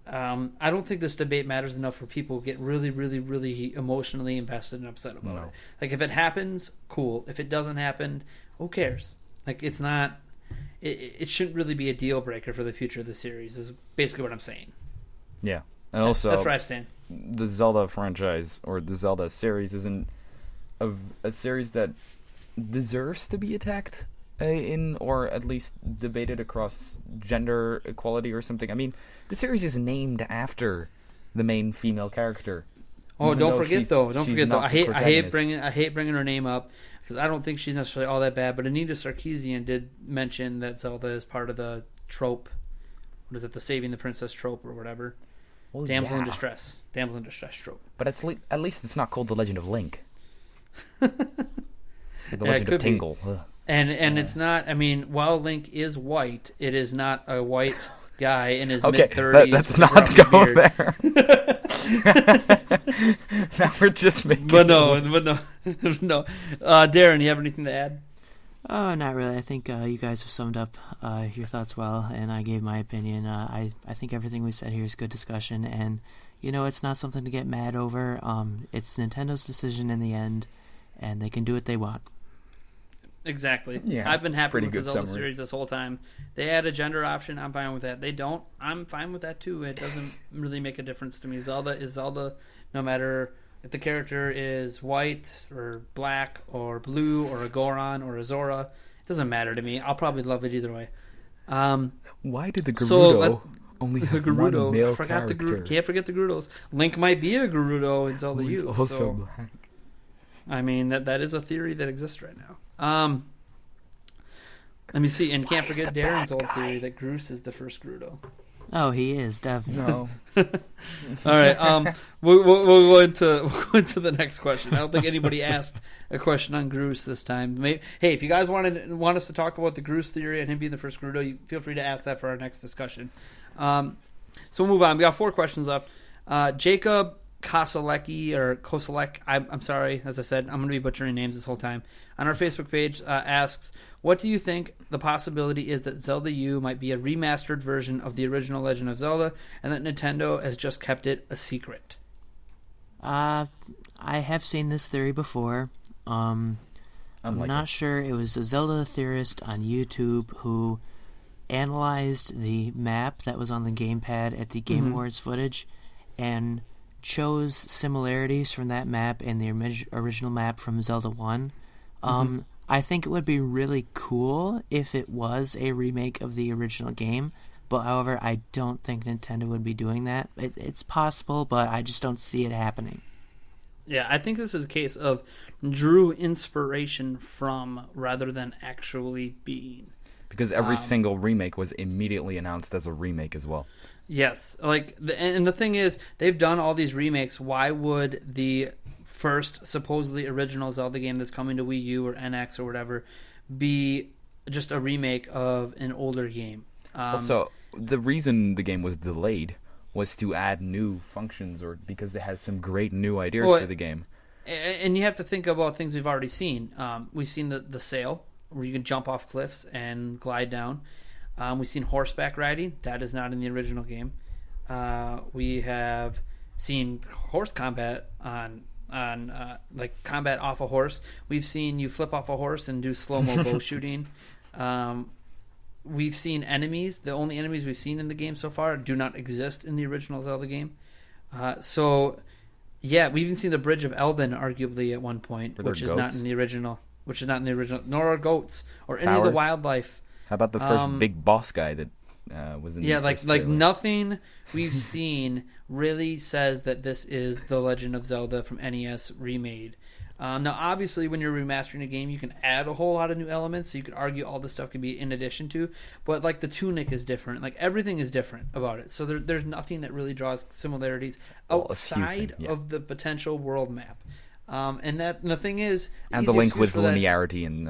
I don't think this debate matters enough for people to get really, really, really emotionally invested and upset about it. If it happens, cool. If it doesn't happen, who cares? It's not... It shouldn't really be a deal breaker for the future of the series, is basically what I'm saying. Yeah. And also, that's where I stand. The Zelda franchise, or the Zelda series, isn't a series that deserves to be attacked or at least debated across gender equality or something. I mean, the series is named after the main female character. Oh, don't forget though. I hate bringing her name up because I don't think she's necessarily all that bad. But Anita Sarkeesian did mention that Zelda is part of the trope. What is it? The saving the princess trope or whatever. Well, Damsel in distress trope. But at least it's not called The Legend of Link. The Legend of Tingle. And it's not, while Link is white, it is not a white guy in his mid-30s. Let's not go there. Now we're just making... But no. Darren, you have anything to add? Oh, not really. I think you guys have summed up your thoughts well, and I gave my opinion. I think everything we said here is good discussion, and, it's not something to get mad over. It's Nintendo's decision in the end, and they can do what they want. Exactly. Yeah, I've been happy with the Zelda summary. series this whole time. They add a gender option, I'm fine with that. They don't, I'm fine with that too. It doesn't really make a difference to me. Zelda is Zelda, no matter if the character is white or black or blue or a Goron or a Zora. It doesn't matter to me. I'll probably love it either way. Why did the Gerudo only have one male character? Can't forget the Gerudos. Link might be a Gerudo in Zelda U. He's also black. That is a theory that exists right now. Let me see, and can't forget Darren's old theory that Groose is the first Gerudo. Oh, he is definitely. No. All right. We'll go into the next question. I don't think anybody asked a question on Groose this time. Hey, if you guys want us to talk about the Groose theory and him being the first Gerudo, you feel free to ask that for our next discussion. So we'll move on. We got 4 questions up. Jacob Koselek, or Koselek, I'm sorry, as I said, I'm going to be butchering names this whole time, on our Facebook page asks, what do you think the possibility is that Zelda U might be a remastered version of the original Legend of Zelda, and that Nintendo has just kept it a secret? I have seen this theory before. I'm not sure. It was a Zelda theorist on YouTube who analyzed the map that was on the gamepad at the Game Awards footage and chose similarities from that map and the original map from Zelda 1. I think it would be really cool if it was a remake of the original game, but however, I don't think Nintendo would be doing that. It's possible, but I just don't see it happening. Yeah, I think this is a case of drew inspiration from rather than actually being. Because every single remake was immediately announced as a remake as well. Yes, and the thing is, they've done all these remakes. Why would the first supposedly original Zelda game that's coming to Wii U or NX or whatever be just a remake of an older game? Also, the reason the game was delayed was to add new functions, or because they had some great new ideas for the game. And you have to think about things we've already seen. We've seen the sail, where you can jump off cliffs and glide down. We've seen horseback riding. That is not in the original game. We have seen horse combat on combat off a horse. We've seen you flip off a horse and do slow-mo bow shooting. We've seen enemies. The only enemies we've seen in the game so far do not exist in the original Zelda game. Yeah, we even seen the Bridge of Eldin, arguably, at one point, which is not in the original. Nor are goats or any of the wildlife. How about the first big boss guy that was in the first trailer? Nothing we've seen really says that this is the Legend of Zelda from NES remade. Now, obviously, when you're remastering a game, you can add a whole lot of new elements, so you could argue all this stuff can be in addition to, but the tunic is different. Everything is different about it. So there's nothing that really draws similarities outside of the potential world map. And the thing is... And the link with linearity and...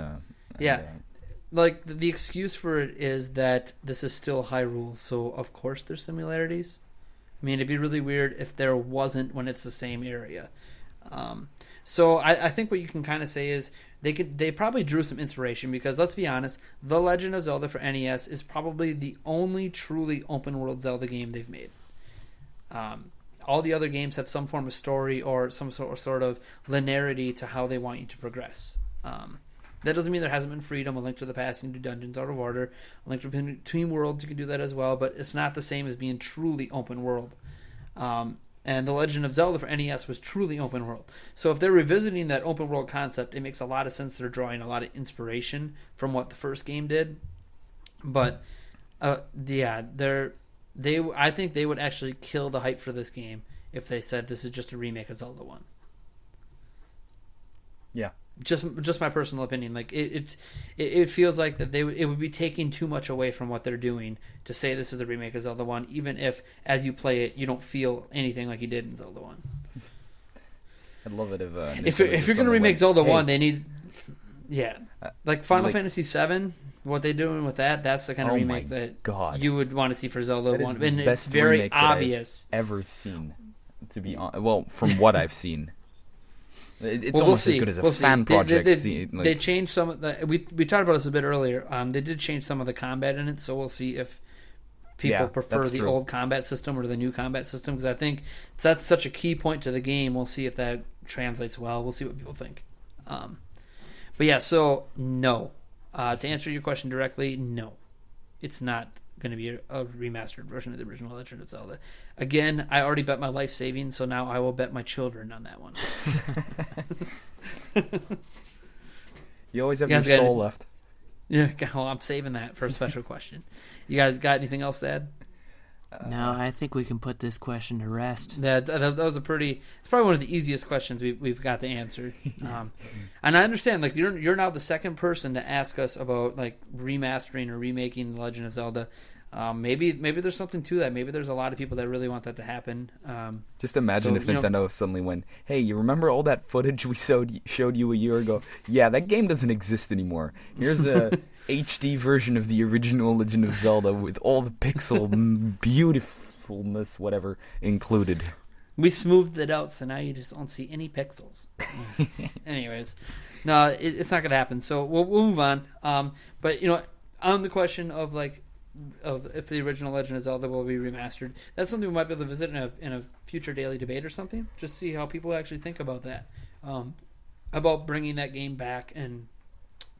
the excuse for it is that this is still Hyrule, so of course there's similarities. I mean, it'd be really weird if there wasn't when it's the same area. So I think what you can kind of say is they probably drew some inspiration, because let's be honest, The Legend of Zelda for NES is probably the only truly open world Zelda game they've made. All the other games have some form of story or some sort of linearity to how they want you to progress. That doesn't mean there hasn't been freedom. A Link to the Past, you can do dungeons out of order. A Link Between Worlds, you can do that as well, but it's not the same as being truly open world. And The Legend of Zelda for NES was truly open world. So if they're revisiting that open world concept, it makes a lot of sense. They're drawing a lot of inspiration from what the first game did. But I think they would actually kill the hype for this game if they said this is just a remake of Zelda 1. Yeah. Just my personal opinion. It feels like that it would be taking too much away from what they're doing to say this is a remake of Zelda 1, even if as you play it you don't feel anything like you did in Zelda 1. I'd love it if you're going to remake Zelda 1, they need Final Fantasy 7. What they're doing with that's the kind of remake that you would want to see for Zelda 1, and it's very obvious. Ever seen, to be honest. From what I've seen. It's almost as good as a fan project. They changed some of the... We talked about this a bit earlier. They did change some of the combat in it, so we'll see if people prefer the old combat system or the new combat system, because I think that's such a key point to the game. We'll see if that translates well. We'll see what people think. But yeah, so no. To answer your question directly, no. It's not going to be a remastered version of the original Legend of Zelda. Again, I already bet my life savings, so now I will bet my children on that one. You always have your soul left. Yeah, well, I'm saving that for a special question. You guys got anything else to add? No, I think we can put this question to rest. That was it's probably one of the easiest questions we've got to answer. And I understand, you're now the second person to ask us about remastering or remaking The Legend of Zelda. Maybe there's something to that. Maybe there's a lot of people that really want that to happen. Just imagine if Nintendo suddenly went, "Hey, you remember all that footage we showed you a year ago? Yeah, that game doesn't exist anymore. Here's a HD version of the original Legend of Zelda with all the pixel beautifulness, whatever, included." We smoothed it out, so now you just don't see any pixels. Anyways, no, it's not gonna happen. So we'll move on. But on the question of if the original Legend of Zelda will be remastered, that's something we might be able to visit in a future daily debate or something. Just see how people actually think about that, about bringing that game back and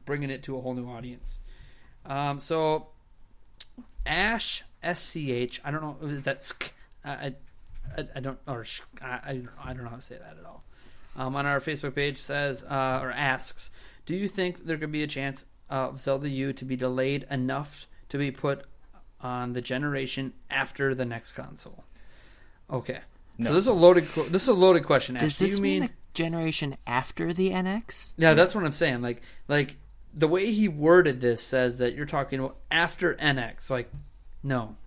bringing it to a whole new audience. So Ash SCH, I don't know if that's I don't know how to say that at all. On our Facebook page says or asks, do you think there could be a chance of Zelda U to be delayed enough to be put on the generation after the next console? Okay, no. So this is a loaded question. Does this mean the generation after the NX? Yeah, that's what I'm saying. Like the way he worded this says that you're talking about after NX. Like, no.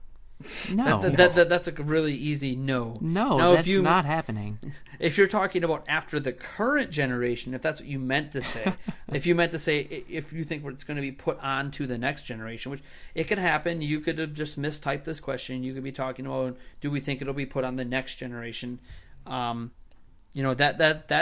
No. That's a really easy no. No, now, that's not happening. If you're talking about after the current generation, if that's what you meant to say, if you meant to say if you think it's going to be put on to the next generation, which it could happen. You could have just mistyped this question. You could be talking about, do we think it'll be put on the next generation? That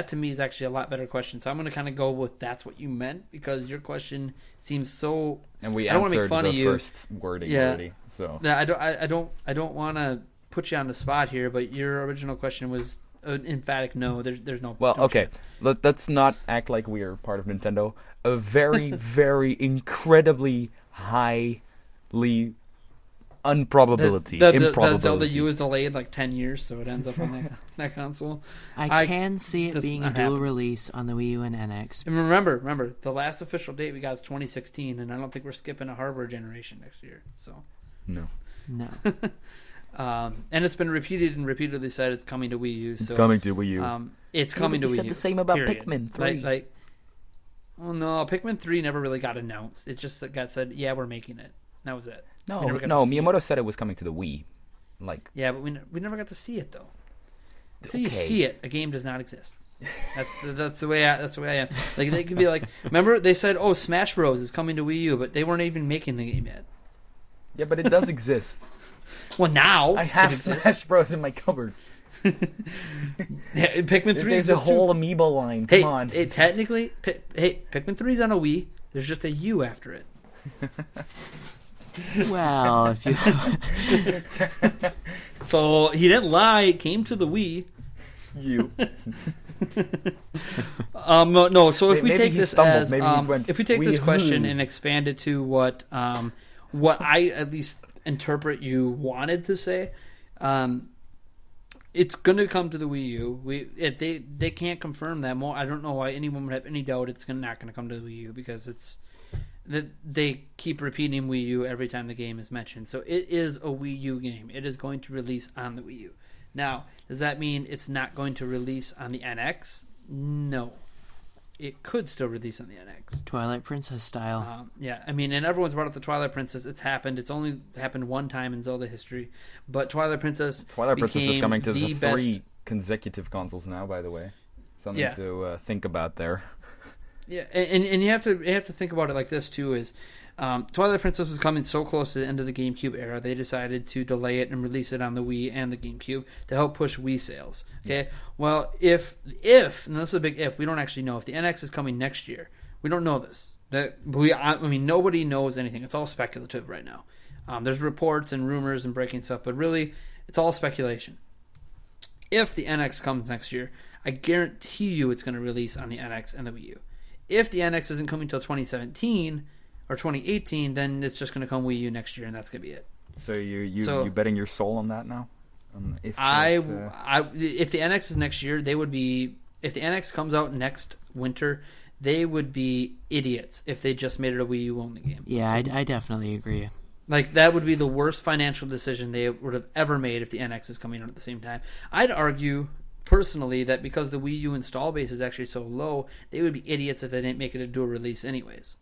to me is actually a lot better question. So I'm going to kind of go with that's what you meant, because your question seems so. And we answered the first wording already. So I don't want to put you on the spot here, but your original question was an emphatic no. There's no. Well, no okay. Let's not act like we are part of Nintendo. A very, very incredibly highly improbability. That Zelda U is delayed like 10 years, so it ends up on that console. I can see it being a dual release on the Wii U and NX. And remember, the last official date we got is 2016, and I don't think we're skipping a hardware generation next year. So no. And it's been repeatedly said it's coming to Wii U. It's coming to Wii U. It's coming to Wii U. Said the same about Pikmin 3. Well, no, Pikmin 3 never really got announced. It just got said, yeah, we're making it. That was it. No, Miyamoto said it was coming to the Wii. Yeah, but we never got to see it though. Until you see it, a game does not exist. That's the way I am. Like, they could be like, remember they said, "Oh, Smash Bros is coming to Wii U," but they weren't even making the game yet. Yeah, but it does exist. Well, now I have Smash Bros in my cupboard. Yeah, Pikmin 3 is a whole amiibo line. Come on. Technically, Pikmin 3 is on a Wii. There's just a U after it. Well, if you so he didn't lie. It came to the Wii. You. No. So if we take this as if we take this question and expand it to what I at least interpret you wanted to say, it's going to come to the Wii U. They can't confirm that. I don't know why anyone would have any doubt it's not going to come to the Wii U, because it's that they keep repeating Wii U every time the game is mentioned. So it is a Wii U game. It is going to release on the Wii U. Now, does that mean it's not going to release on the NX? No. It could still release on the NX. Twilight Princess style. Yeah, I mean, and everyone's brought up the Twilight Princess. It's happened. It's only happened one time in Zelda history. But Twilight Princess is coming to the 3 consecutive consoles now, by the way. Something to think about there. Yeah, and you have to think about it like this too: is Twilight Princess was coming so close to the end of the GameCube era, they decided to delay it and release it on the Wii and the GameCube to help push Wii sales. Okay, well, if and this is a big if, we don't actually know if the NX is coming next year. We don't know this. Nobody knows anything. It's all speculative right now. There's reports and rumors and breaking stuff, but really, it's all speculation. If the NX comes next year, I guarantee you it's going to release on the NX and the Wii U. If the NX isn't coming until 2017 or 2018, then it's just going to come Wii U next year, and that's going to be it. So you betting your soul on that now? If the NX is next year, they would be. If the NX comes out next winter, they would be idiots if they just made it a Wii U only game. Yeah, I definitely agree. Like, that would be the worst financial decision they would have ever made if the NX is coming out at the same time. I'd argue personally that because the Wii U install base is actually so low, they would be idiots if they didn't make it a dual release anyways.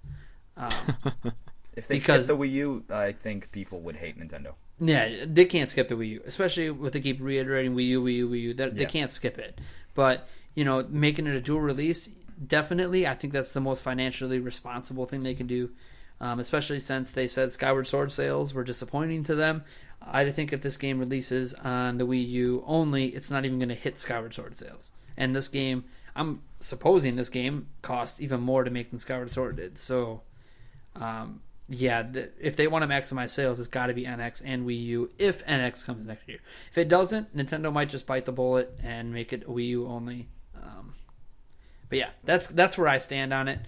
If they because skip the Wii U, I think people would hate Nintendo. yeah, they can't skip the Wii U, especially with they keep reiterating Wii U, Wii U, Wii U. They can't skip it. But making it a dual release, definitely, I think that's the most financially responsible thing they can do. Especially since they said Skyward Sword sales were disappointing to them. I think if this game releases on the Wii U only, it's not even going to hit Skyward Sword sales. And this game, I'm supposing this game cost even more to make than Skyward Sword did. So, if they want to maximize sales, it's got to be NX and Wii U if NX comes next year. If it doesn't, Nintendo might just bite the bullet and make it a Wii U only. But yeah, that's where I stand on it.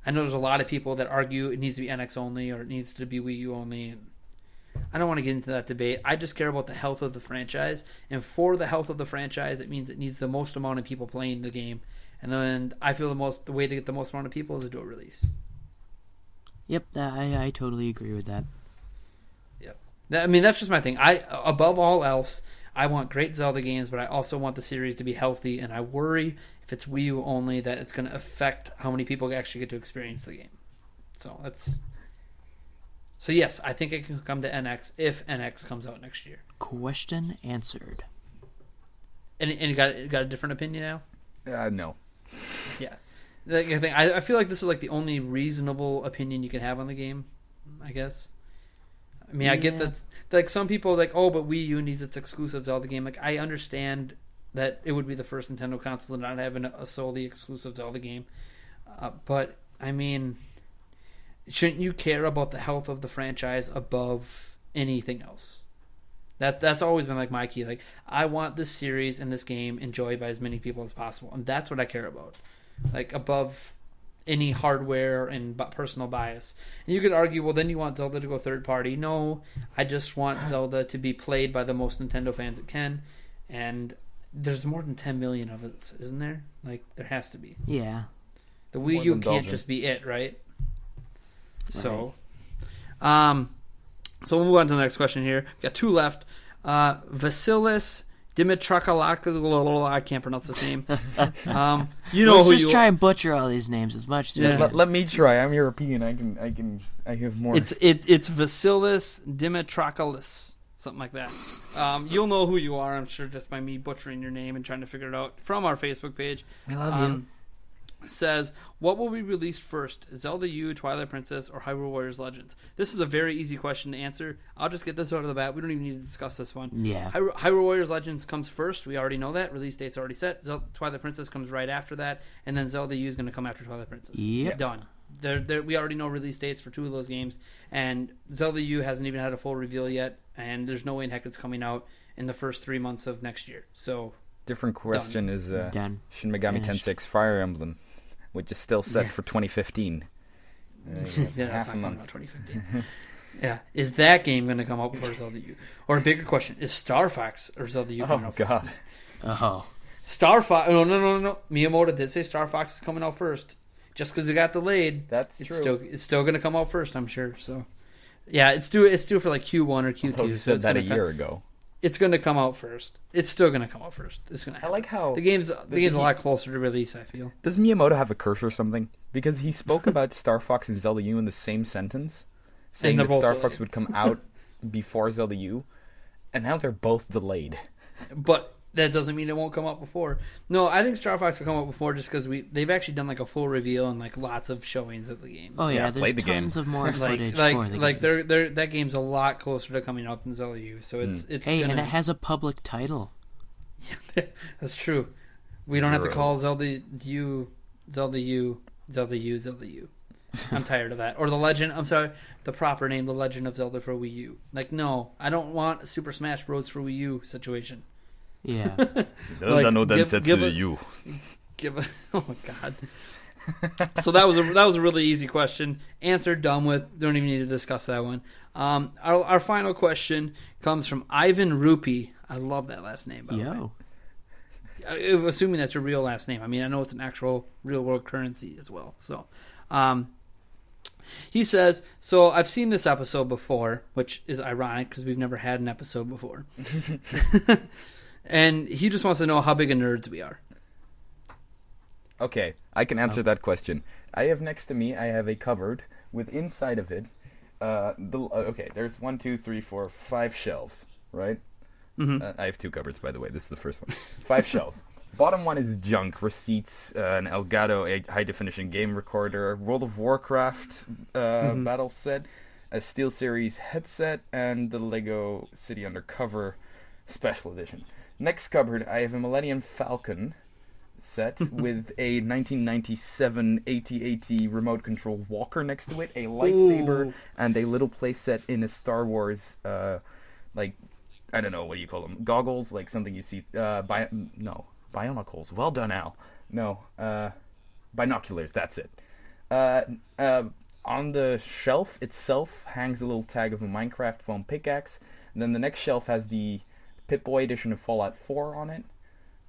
I know there's a lot of people that argue it needs to be NX only or it needs to be Wii U only. And I don't want to get into that debate. I just care about the health of the franchise. And for the health of the franchise, it means it needs the most amount of people playing the game. And then I feel the way to get the most amount of people is a dual release. Yep, I totally agree with that. Yep. That's just my thing. Above all else, I want great Zelda games, but I also want the series to be healthy. And I worry if it's Wii U only that it's going to affect how many people actually get to experience the game. So yes, I think it can come to NX if NX comes out next year. Question answered. And you got a different opinion now? No. Yeah. I feel like this is like the only reasonable opinion you can have on the game, I guess. I get that like some people are like, oh, but Wii U needs its exclusive Zelda game. Like I understand that it would be the first Nintendo console to not have a solely exclusive Zelda game. But, shouldn't you care about the health of the franchise above anything else? That's always been like my key. Like, I want this series and this game enjoyed by as many people as possible. And that's what I care about. Like, above any hardware and personal bias. And you could argue, well, then you want Zelda to go third party. No, I just want Zelda to be played by the most Nintendo fans it can. And there's more than 10 million of it, isn't there? Like, there has to be. Yeah. The Wii U can't just be it, right? So, so we'll move on to the next question here. We've got two left. Vasilis Dimitrakalakis, I can't pronounce his name. Let's just try and butcher all these names as much as we can. Let me try. I'm European. I have more. It's Vasilis Dimitrakalakis. Something like that. You'll know who you are, I'm sure, just by me butchering your name and trying to figure it out from our Facebook page. I love you. Says, what will be released first, Zelda U, Twilight Princess, or Hyrule Warriors Legends? This is a very easy question to answer. I'll just get this out of the bat. We don't even need to discuss this one. Yeah. Hyrule Warriors Legends comes first. We already know that. Release date's already set. Twilight Princess comes right after that. And then Zelda U is going to come after Twilight Princess. Yep. Done. We already know release dates for two of those games. And Zelda U hasn't even had a full reveal yet. And there's no way in heck it's coming out in the first 3 months of next year. So, different question done. is Shin Megami Finished. 10-6 Fire Emblem, which is still set for 2015. That's not coming out 2015. Yeah, is that game going to come out before Zelda U? Or a bigger question, is Star Fox or Zelda U coming out first? God. Oh. Star Fox, no. Miyamoto did say Star Fox is coming out first. Just because it got delayed, That's true. It's still going to come out first, I'm sure. So, yeah, it's due for like Q1 or Q2. You said that a year ago. It's going to come out first. It's still going to come out first. It's going to. I like how the game's a lot closer to release, I feel. Does Miyamoto have a curse or something? Because he spoke about Star Fox and Zelda U in the same sentence, saying that Star Fox would come out before Zelda U, and now they're both delayed. But that doesn't mean it won't come out before. No, I think Star Fox will come out before just because they've actually done like a full reveal and like lots of showings of the games. Oh yeah, there's tons of more footage for the game. That game's a lot closer to coming out than Zelda U. So it's and it has a public title. Yeah, that's true. We don't have to call Zelda U. I'm tired of that. Or the proper name, The Legend of Zelda for Wii U. Like, no, I don't want a Super Smash Bros. For Wii U situation. Yeah. Zelda no Densetsu U. Oh my god. So that was a really easy question. Answered, done with. Don't even need to discuss that one. Our final question comes from Ivan Rupee. I love that last name, by the way. Assuming that's your real last name. I mean, I know it's an actual real world currency as well. So, he says, so I've seen this episode before, which is ironic because we've never had an episode before. And he just wants to know how big of nerds we are. Okay, I can answer that question. I have next to me, I have a cupboard with inside of it Okay, there's 1, 2, 3, 4, 5 shelves, right? Mm-hmm. I have 2 cupboards, by the way. This is the first one. 5 shelves. Bottom one is junk, receipts, an Elgato high-definition game recorder, World of Warcraft battle set, a SteelSeries headset, and the Lego City Undercover Special Edition. Next cupboard, I have a Millennium Falcon set with a 1997 AT-AT remote control walker next to it, a lightsaber, and a little playset in a Star Wars, like, I don't know, what do you call them? Goggles, like something you see, Bionocles. Well done, Al. No, binoculars, that's it. On the shelf itself hangs a little tag of a Minecraft foam pickaxe. And then the next shelf has the Pip-Boy edition of Fallout 4 on it.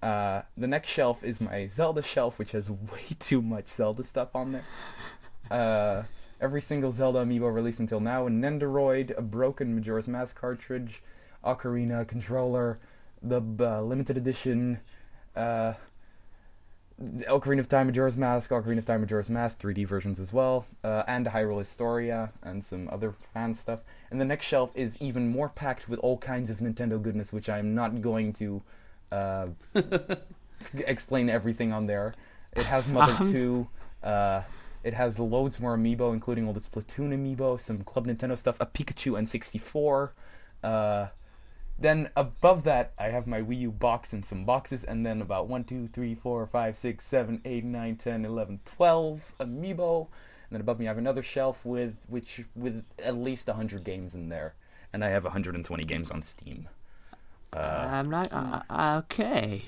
The next shelf is my Zelda shelf, which has way too much Zelda stuff on there. Every single Zelda amiibo released until now, a Nendoroid, a broken Majora's Mask cartridge, Ocarina controller, the limited edition Ocarina of Time, Majora's Mask, 3D versions as well, and Hyrule Historia, and some other fan stuff. And the next shelf is even more packed with all kinds of Nintendo goodness, which I'm not going to explain everything on there. It has Mother 2, it has loads more amiibo, including all the Splatoon amiibo, some Club Nintendo stuff, a Pikachu N64, then above that, I have my Wii U box and some boxes, and then about 1, 2, 3, 4, 5, 6, 7, 8, 9, 10, 11, 12 amiibo. And then above me I have another shelf with at least 100 games in there. And I have 120 games on Steam. I'm not... okay.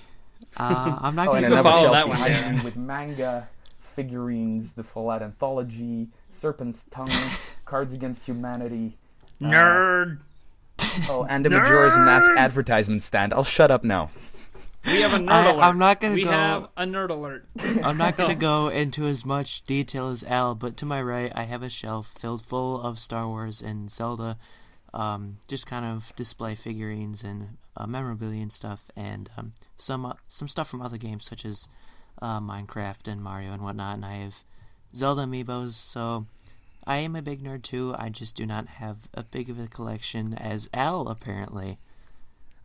I'm not and going to another follow shelf that one, behind me with manga, figurines, the Fallout Anthology, Serpent's Tongue, Cards Against Humanity. Nerd! Oh, and a Majora's Mask advertisement stand. I'll shut up now. We have a nerd alert. I'm not going to We go... have a nerd alert. I'm not going to go into as much detail as Al, but to my right, I have a shelf filled full of Star Wars and Zelda, just kind of display figurines and memorabilia and stuff, and some stuff from other games such as Minecraft and Mario and whatnot. And I have Zelda amiibos, so I am a big nerd too. I just do not have a big of a collection as Al apparently.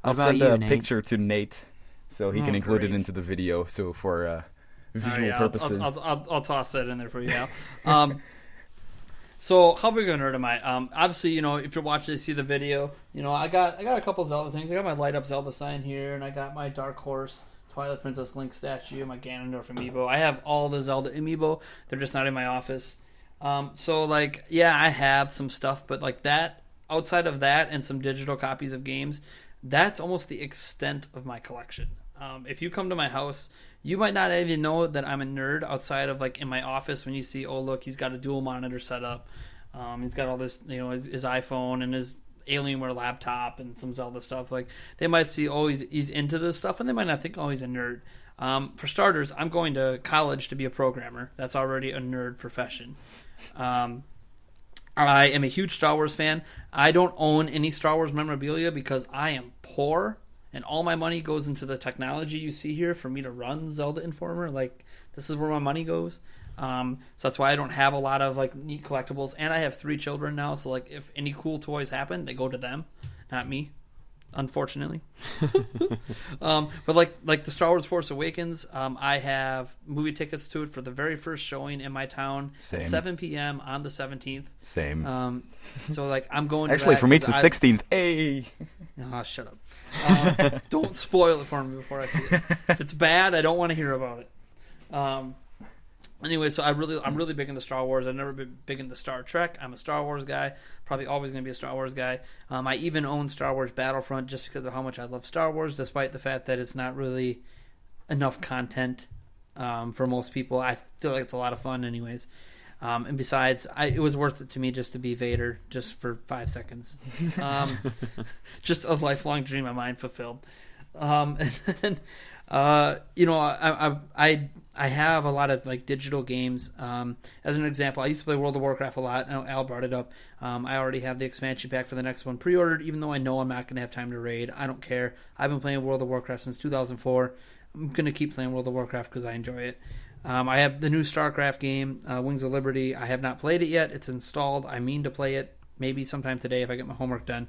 I'll What about send you, a Nate? picture to Nate so he can include great. it into the video. So for visual Yeah, purposes. I'll toss that in there for you, Al. So how big a nerd am I? Obviously, if you're watching, see the video. I got a couple Zelda things. I got my light up Zelda sign here, and I got my Dark Horse Twilight Princess Link statue, my Ganondorf amiibo. I have all the Zelda amiibo. They're just not in my office. I have some stuff, but like that, outside of that, and some digital copies of games, that's almost the extent of my collection. If you come to my house, you might not even know that I'm a nerd outside of like in my office when you see, oh look, he's got a dual monitor setup. He's got all this, his iPhone and his Alienware laptop and some Zelda stuff. Like they might see, oh, he's into this stuff, and they might not think, oh, he's a nerd. For starters, I'm going to college to be a programmer. That's already a nerd profession. I am a huge Star Wars fan. I don't own any Star Wars memorabilia because I am poor, and all my money goes into the technology you see here for me to run Zelda Informer. Like, this is where my money goes. So that's why I don't have a lot of like neat collectibles. And I have 3 children now, so like if any cool toys happen, they go to them, not me, unfortunately. But like the Star Wars Force Awakens, I have movie tickets to it for the very first showing in my town at 7 p.m. on the 17th. Same. So like I'm going to Actually, that for me, it's the 'cause 16th. Hey! Oh, shut up. Don't spoil it for me before I see it. If it's bad, I don't want to hear about it. Anyway, so I'm really big into Star Wars. I've never been big into Star Trek. I'm a Star Wars guy. Probably always going to be a Star Wars guy. I even own Star Wars Battlefront just because of how much I love Star Wars, despite the fact that it's not really enough content for most people. I feel like it's a lot of fun anyways. And besides, it was worth it to me just to be Vader just for 5 seconds. Just a lifelong dream of mine fulfilled. And then, I have a lot of like digital games. As an example, I used to play World of Warcraft a lot. Al brought it up. I already have the expansion pack for the next one pre-ordered, even though I know I'm not going to have time to raid. I don't care. I've been playing World of Warcraft since 2004. I'm going to keep playing World of Warcraft because I enjoy it. I have the new StarCraft game, Wings of Liberty. I have not played it yet. It's installed. I mean to play it maybe sometime today if I get my homework done.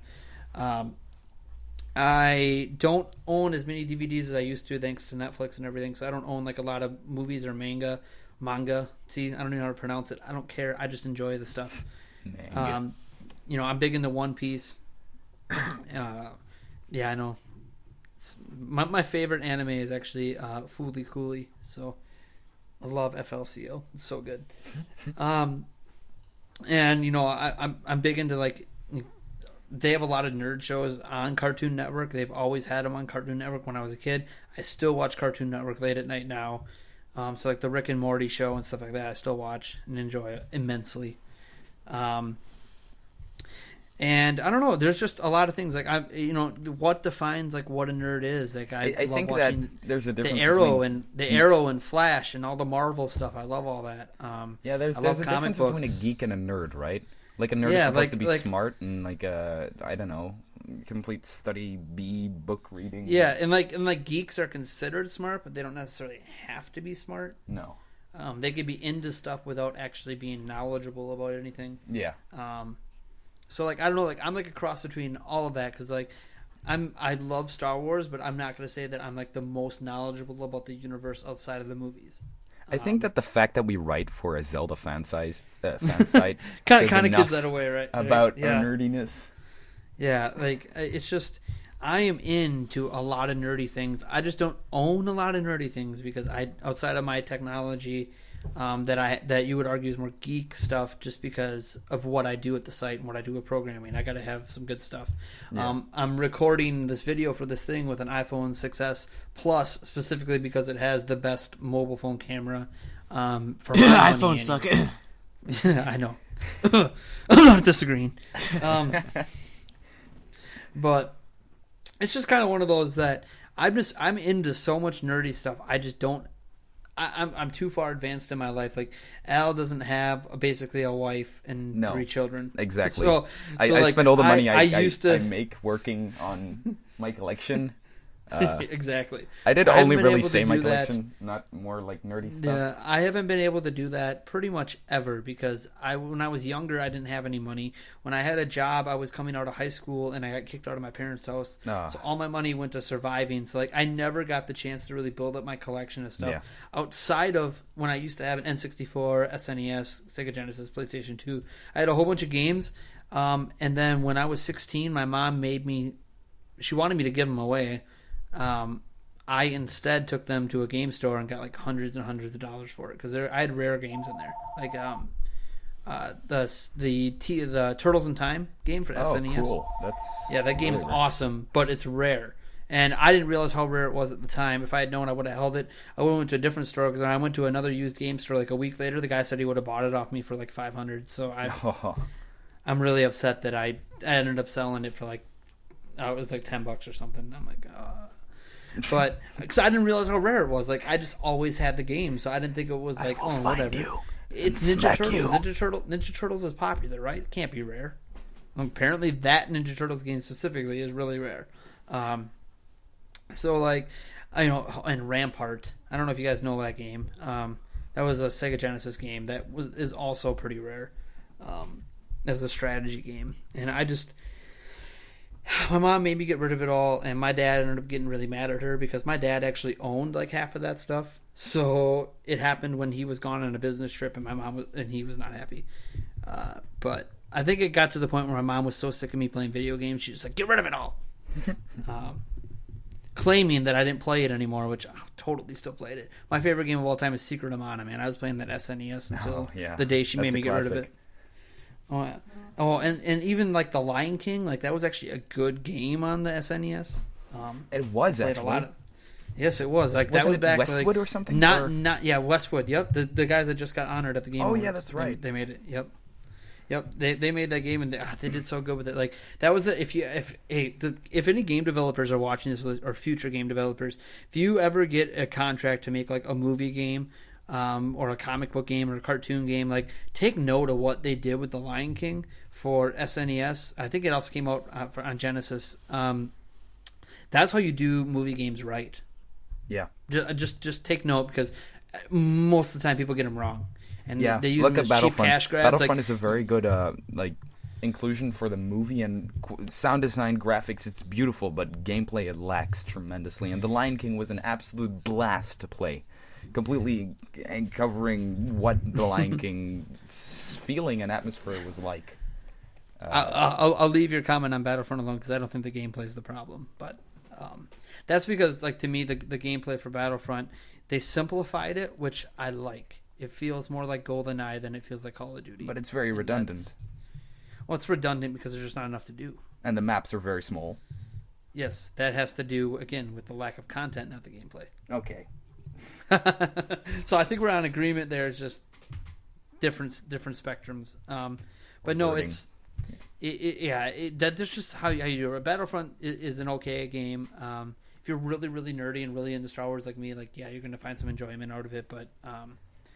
I don't own as many DVDs as I used to, thanks to Netflix and everything. So I don't own like a lot of movies or manga. See, I don't even know how to pronounce it. I don't care. I just enjoy the stuff. You know, I'm big into One Piece. Yeah, I know. My favorite anime is actually Fooly Cooly. So I love FLCL. It's so good. And you know, I'm big into like. They have a lot of nerd shows on Cartoon Network. They've always had them on Cartoon Network when I was a kid. I still watch Cartoon Network late at night now. So like the Rick and Morty show and stuff like that, I still watch and enjoy it immensely. And I don't know. There's just a lot of things like what defines like what a nerd is. Like I love think watching that there's a difference the Arrow and Flash and all the Marvel stuff. I love all that. There's a difference between a geek and a nerd, right? Like a nerd is supposed to be smart and like I don't know, complete study B book reading. Yeah, and like geeks are considered smart, but they don't necessarily have to be smart. No. They could be into stuff without actually being knowledgeable about anything. Yeah. So like I don't know, like I'm like a cross between all of that because like I love Star Wars, but I'm not going to say that I'm like the most knowledgeable about the universe outside of the movies. I think that the fact that we write for a Zelda fan site kind of gives that away, right? About our nerdiness. Yeah, like it's just I am into a lot of nerdy things. I just don't own a lot of nerdy things because outside of my technology, that you would argue is more geek stuff, just because of what I do at the site and what I do with programming. I got to have some good stuff. Yeah. I'm recording this video for this thing with an iPhone 6s Plus specifically because it has the best mobile phone camera. For my iPhone suck. I know. I'm not disagreeing. But it's just kind of one of those that I'm into so much nerdy stuff. I just don't. I'm too far advanced in my life. Like Al doesn't have basically a wife and 3 children. Exactly. So I spend all the money I make working on my collection. Exactly. I did only really say my collection, not more like nerdy stuff. Yeah, I haven't been able to do that pretty much ever because when I was younger, I didn't have any money. When I had a job, I was coming out of high school and I got kicked out of my parents' house. So all my money went to surviving. So like I never got the chance to really build up my collection of stuff outside of when I used to have an N64, SNES, Sega Genesis, PlayStation 2. I had a whole bunch of games. And then when I was 16, my mom she wanted me to give them away. I instead took them to a game store and got like hundreds and hundreds of dollars for it because I had rare games in there, like the Turtles in Time game for SNES. Cool. That game is awesome, but it's rare, and I didn't realize how rare it was at the time. If I had known, I would have held it. I would have went to a different store because when I went to another used game store like a week later, the guy said he would have bought it off me for like $500. So I'm really upset that I ended up selling it for like it was like $10 or something. I'm like, but because I didn't realize how rare it was. Like I just always had the game, so I didn't think it was like whatever. It's Ninja Turtles. Ninja Turtles is popular, right? It can't be rare. Apparently, that Ninja Turtles game specifically is really rare. So like, and Rampart. I don't know if you guys know that game. That was a Sega Genesis game that is also pretty rare. It was a strategy game, and my mom made me get rid of it all, and my dad ended up getting really mad at her because my dad actually owned like half of that stuff. So it happened when he was gone on a business trip, and he was not happy. But I think it got to the point where my mom was so sick of me playing video games, she was like, "Get rid of it all," claiming that I didn't play it anymore, which I totally still played it. My favorite game of all time is Secret of Mana, man. I was playing that SNES until the day she made me get rid of it. Oh, yeah. Oh, and even like The Lion King, like that was actually a good game on the SNES. It was actually. Yes, it was. Like that was back Westwood or something. Westwood. Yep, the guys that just got honored at the Game Awards. Yeah, that's right. They made it. Yep. They made that game and they did so good with it. Like that was if any game developers are watching this or future game developers, if you ever get a contract to make like a movie game. Or a comic book game or a cartoon game, like take note of what they did with The Lion King for SNES. I think it also came out on Genesis. That's how you do movie games right. Yeah. Just take note because most of the time people get them wrong, and they use look them as at cheap cash grabs. Battlefront is a very good inclusion for the movie and sound design, graphics, it's beautiful, but gameplay it lacks tremendously. And The Lion King was an absolute blast to play, completely covering what The Lion King's feeling and atmosphere was like. I'll leave your comment on Battlefront alone because I don't think the gameplay is the problem. But that's because, like, to me, the gameplay for Battlefront, they simplified it, which I like. It feels more like GoldenEye than it feels like Call of Duty. But it's very redundant. Well, it's redundant because there's just not enough to do. And the maps are very small. Yes, that has to do, again, with the lack of content, not the gameplay. Okay. So I think we're on agreement there. It's just different spectrums. But no, Wording. that's just how you do it. Battlefront is an okay game. If you're really, really nerdy and really into Star Wars like me, like, yeah, you're going to find some enjoyment out of it. But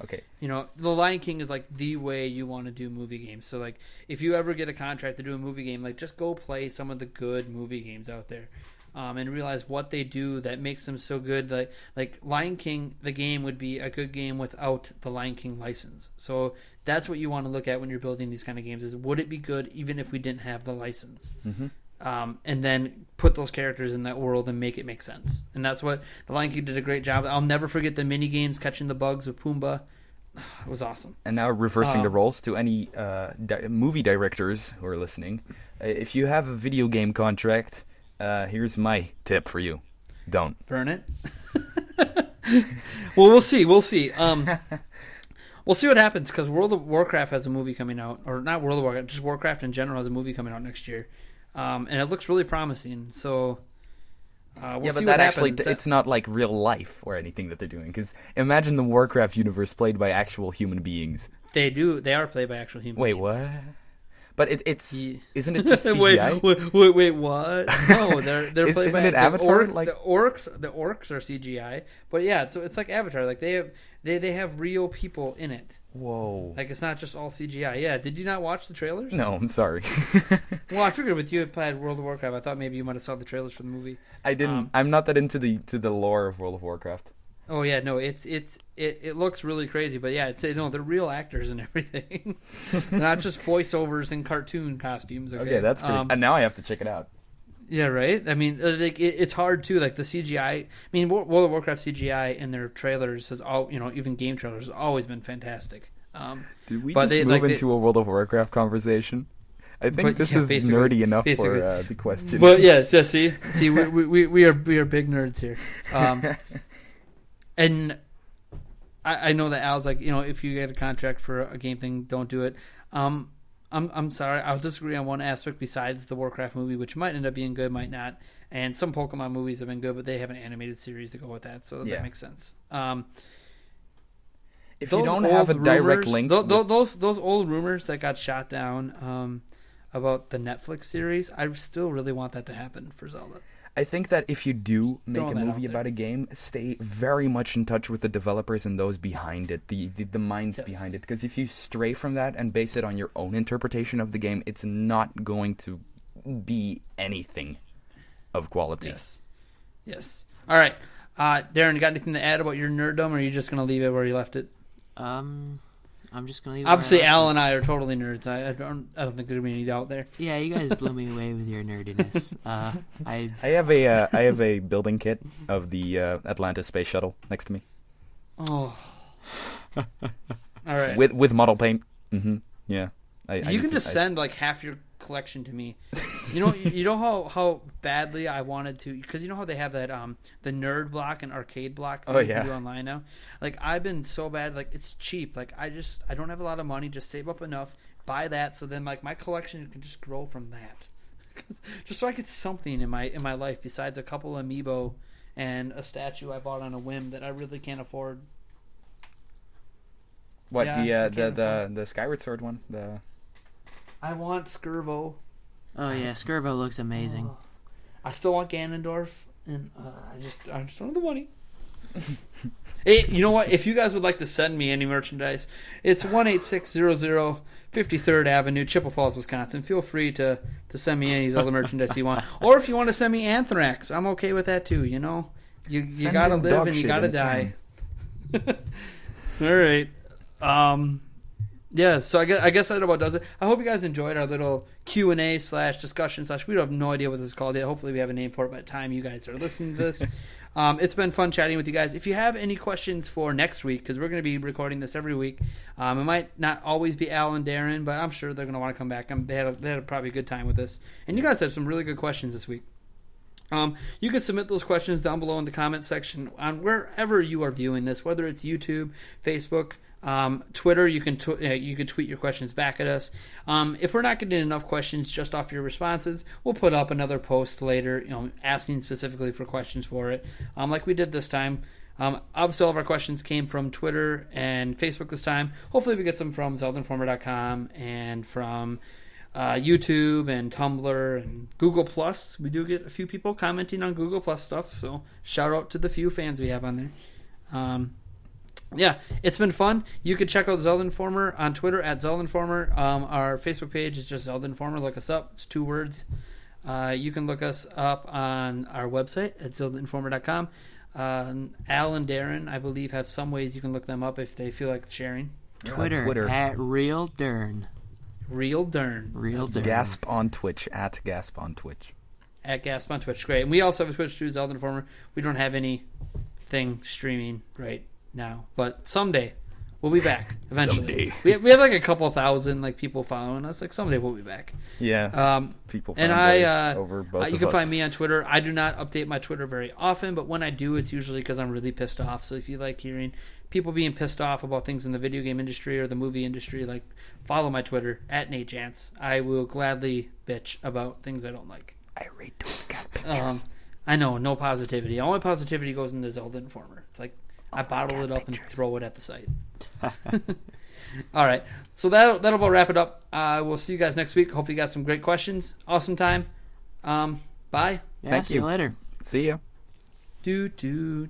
okay. You know, The Lion King is like the way you want to do movie games. So like, if you ever get a contract to do a movie game, like, just go play some of the good movie games out there, and realize what they do that makes them so good. Like Lion King, the game would be a good game without the Lion King license. So that's what you want to look at when you're building these kind of games: is would it be good even if we didn't have the license? Mm-hmm. And then put those characters in that world and make it make sense. And that's what The Lion King did a great job. I'll never forget the mini games, catching the bugs with Pumbaa. It was awesome. And now reversing the roles to any movie directors who are listening. If you have a video game contract, here's my tip for you. Don't. Burn it. Well, we'll see. We'll see what happens, because World of Warcraft has a movie coming out. Or not World of Warcraft, just Warcraft in general has a movie coming out next year. And it looks really promising. So we'll see what happens. It's not like real life or anything that they're doing. Because imagine the Warcraft universe played by actual human beings. They do. They are played by actual human beings. Wait, what? But isn't it just CGI? wait, what? No, they're played by it Avatar? The orcs are CGI. But yeah, it's like Avatar. Like they have real people in it. Whoa. Like, it's not just all CGI. Yeah, did you not watch the trailers? No, I'm sorry. Well, I figured with you had played World of Warcraft, I thought maybe you might have saw the trailers for the movie. I didn't. I'm not that into the lore of World of Warcraft. Oh yeah, no, it looks really crazy, but yeah, they're real actors and everything, not just voiceovers and cartoon costumes. Okay, that's pretty. And now I have to check it out. Yeah, right. I mean, like, it's hard too. Like the CGI. I mean, World of Warcraft CGI in their trailers has even game trailers has always been fantastic. Did we just move into a World of Warcraft conversation? I think this is nerdy enough for the question. But yeah, see, we are big nerds here. And I know that Al's like, if you get a contract for a game thing, don't do it. I'm sorry, I'll disagree on one aspect besides the Warcraft movie, which might end up being good, might not. And some Pokemon movies have been good, but they have an animated series to go with that, so that makes sense. If you don't have a direct link, those old rumors that got shot down about the Netflix series, I still really want that to happen for Zelda. I think that if you do make a movie about a game, stay very much in touch with the developers and those behind it, the minds behind it. Because if you stray from that and base it on your own interpretation of the game, it's not going to be anything of quality. Yes. All right. Darren, you got anything to add about your nerddom, or are you just going to leave it where you left it? I'm just gonna leave it. Obviously, Al and I are totally nerds. I don't think there'd be any doubt there. Yeah, you guys blew me away with your nerdiness. I have a building kit of the Atlantis space shuttle next to me. Oh, all right. With model paint. Mm-hmm. Yeah. You can just send like half your collection to me. You know how badly I wanted to, because you know how they have that the nerd block and arcade block thing you can do online now. Like, I've been so bad, like, it's cheap. Like, I don't have a lot of money. Just save up enough, buy that, so then like my collection can just grow from that. Just so I get something in my life besides a couple amiibo and a statue I bought on a whim that I really can't afford. What, the Skyward Sword one? I want Skirbo. Oh yeah, Skirbo looks amazing. I still want Ganondorf, and I just don't have the money. Hey, you know what? If you guys would like to send me any merchandise, it's 18600 53rd Avenue, Chippewa Falls, Wisconsin. Feel free to send me any Zelda merchandise you want, or if you want to send me Anthrax, I'm okay with that too. You gotta live and you gotta die. All right. Yeah, so I guess that about does it. I hope you guys enjoyed our little Q&A/discussion/ we have no idea what this is called yet. Hopefully we have a name for it by the time you guys are listening to this. It's been fun chatting with you guys. If you have any questions for next week, because we're going to be recording this every week, it might not always be Al and Darren, but I'm sure they're going to want to come back. They had probably a good time with this. And you guys have some really good questions this week. You can submit those questions down below in the comment section on wherever you are viewing this, whether it's YouTube, Facebook, Twitter. You can tweet your questions back at us. If we're not getting enough questions just off your responses, we'll put up another post later, asking specifically for questions for it, like we did this time. Obviously, all of our questions came from Twitter and Facebook this time. Hopefully, we get some from ZeldaInformer.com and from YouTube and Tumblr and Google Plus. We do get a few people commenting on Google Plus stuff, so shout out to the few fans we have on there. Yeah, it's been fun. You can check out Zelda Informer on Twitter at Zelda Informer. Our Facebook page is just Zelda Informer. Look us up. It's 2 words. You can look us up on our website at ZeldaInformer.com. Al and Darren, I believe, have some ways you can look them up if they feel like sharing. Twitter. At Real Dern. Real Dern. Gasp on Twitch, at Gasp on Twitch. At Gasp on Twitch. Great. And we also have a Twitch too, Zelda Informer. We don't have anything streaming right now, but someday we'll be back eventually. Someday. We have like a couple thousand people following us. Like someday we'll be back. Yeah. People find over both you can of find us. me on Twitter. I do not update my Twitter very often, but when I do, it's usually because I'm really pissed off. So if you like hearing people being pissed off about things in the video game industry or the movie industry, follow my Twitter at Nate Jantz. I will gladly bitch about things I don't like. I read Twitter. I know, no positivity. All my positivity goes into Zelda Informer. It's like I bottle it up and throw it at the site. All right. So that'll about wrap it up. We'll see you guys next week. Hopefully you got some great questions. Awesome time. Bye. Yeah, Thank see you you. later. See ya. Do.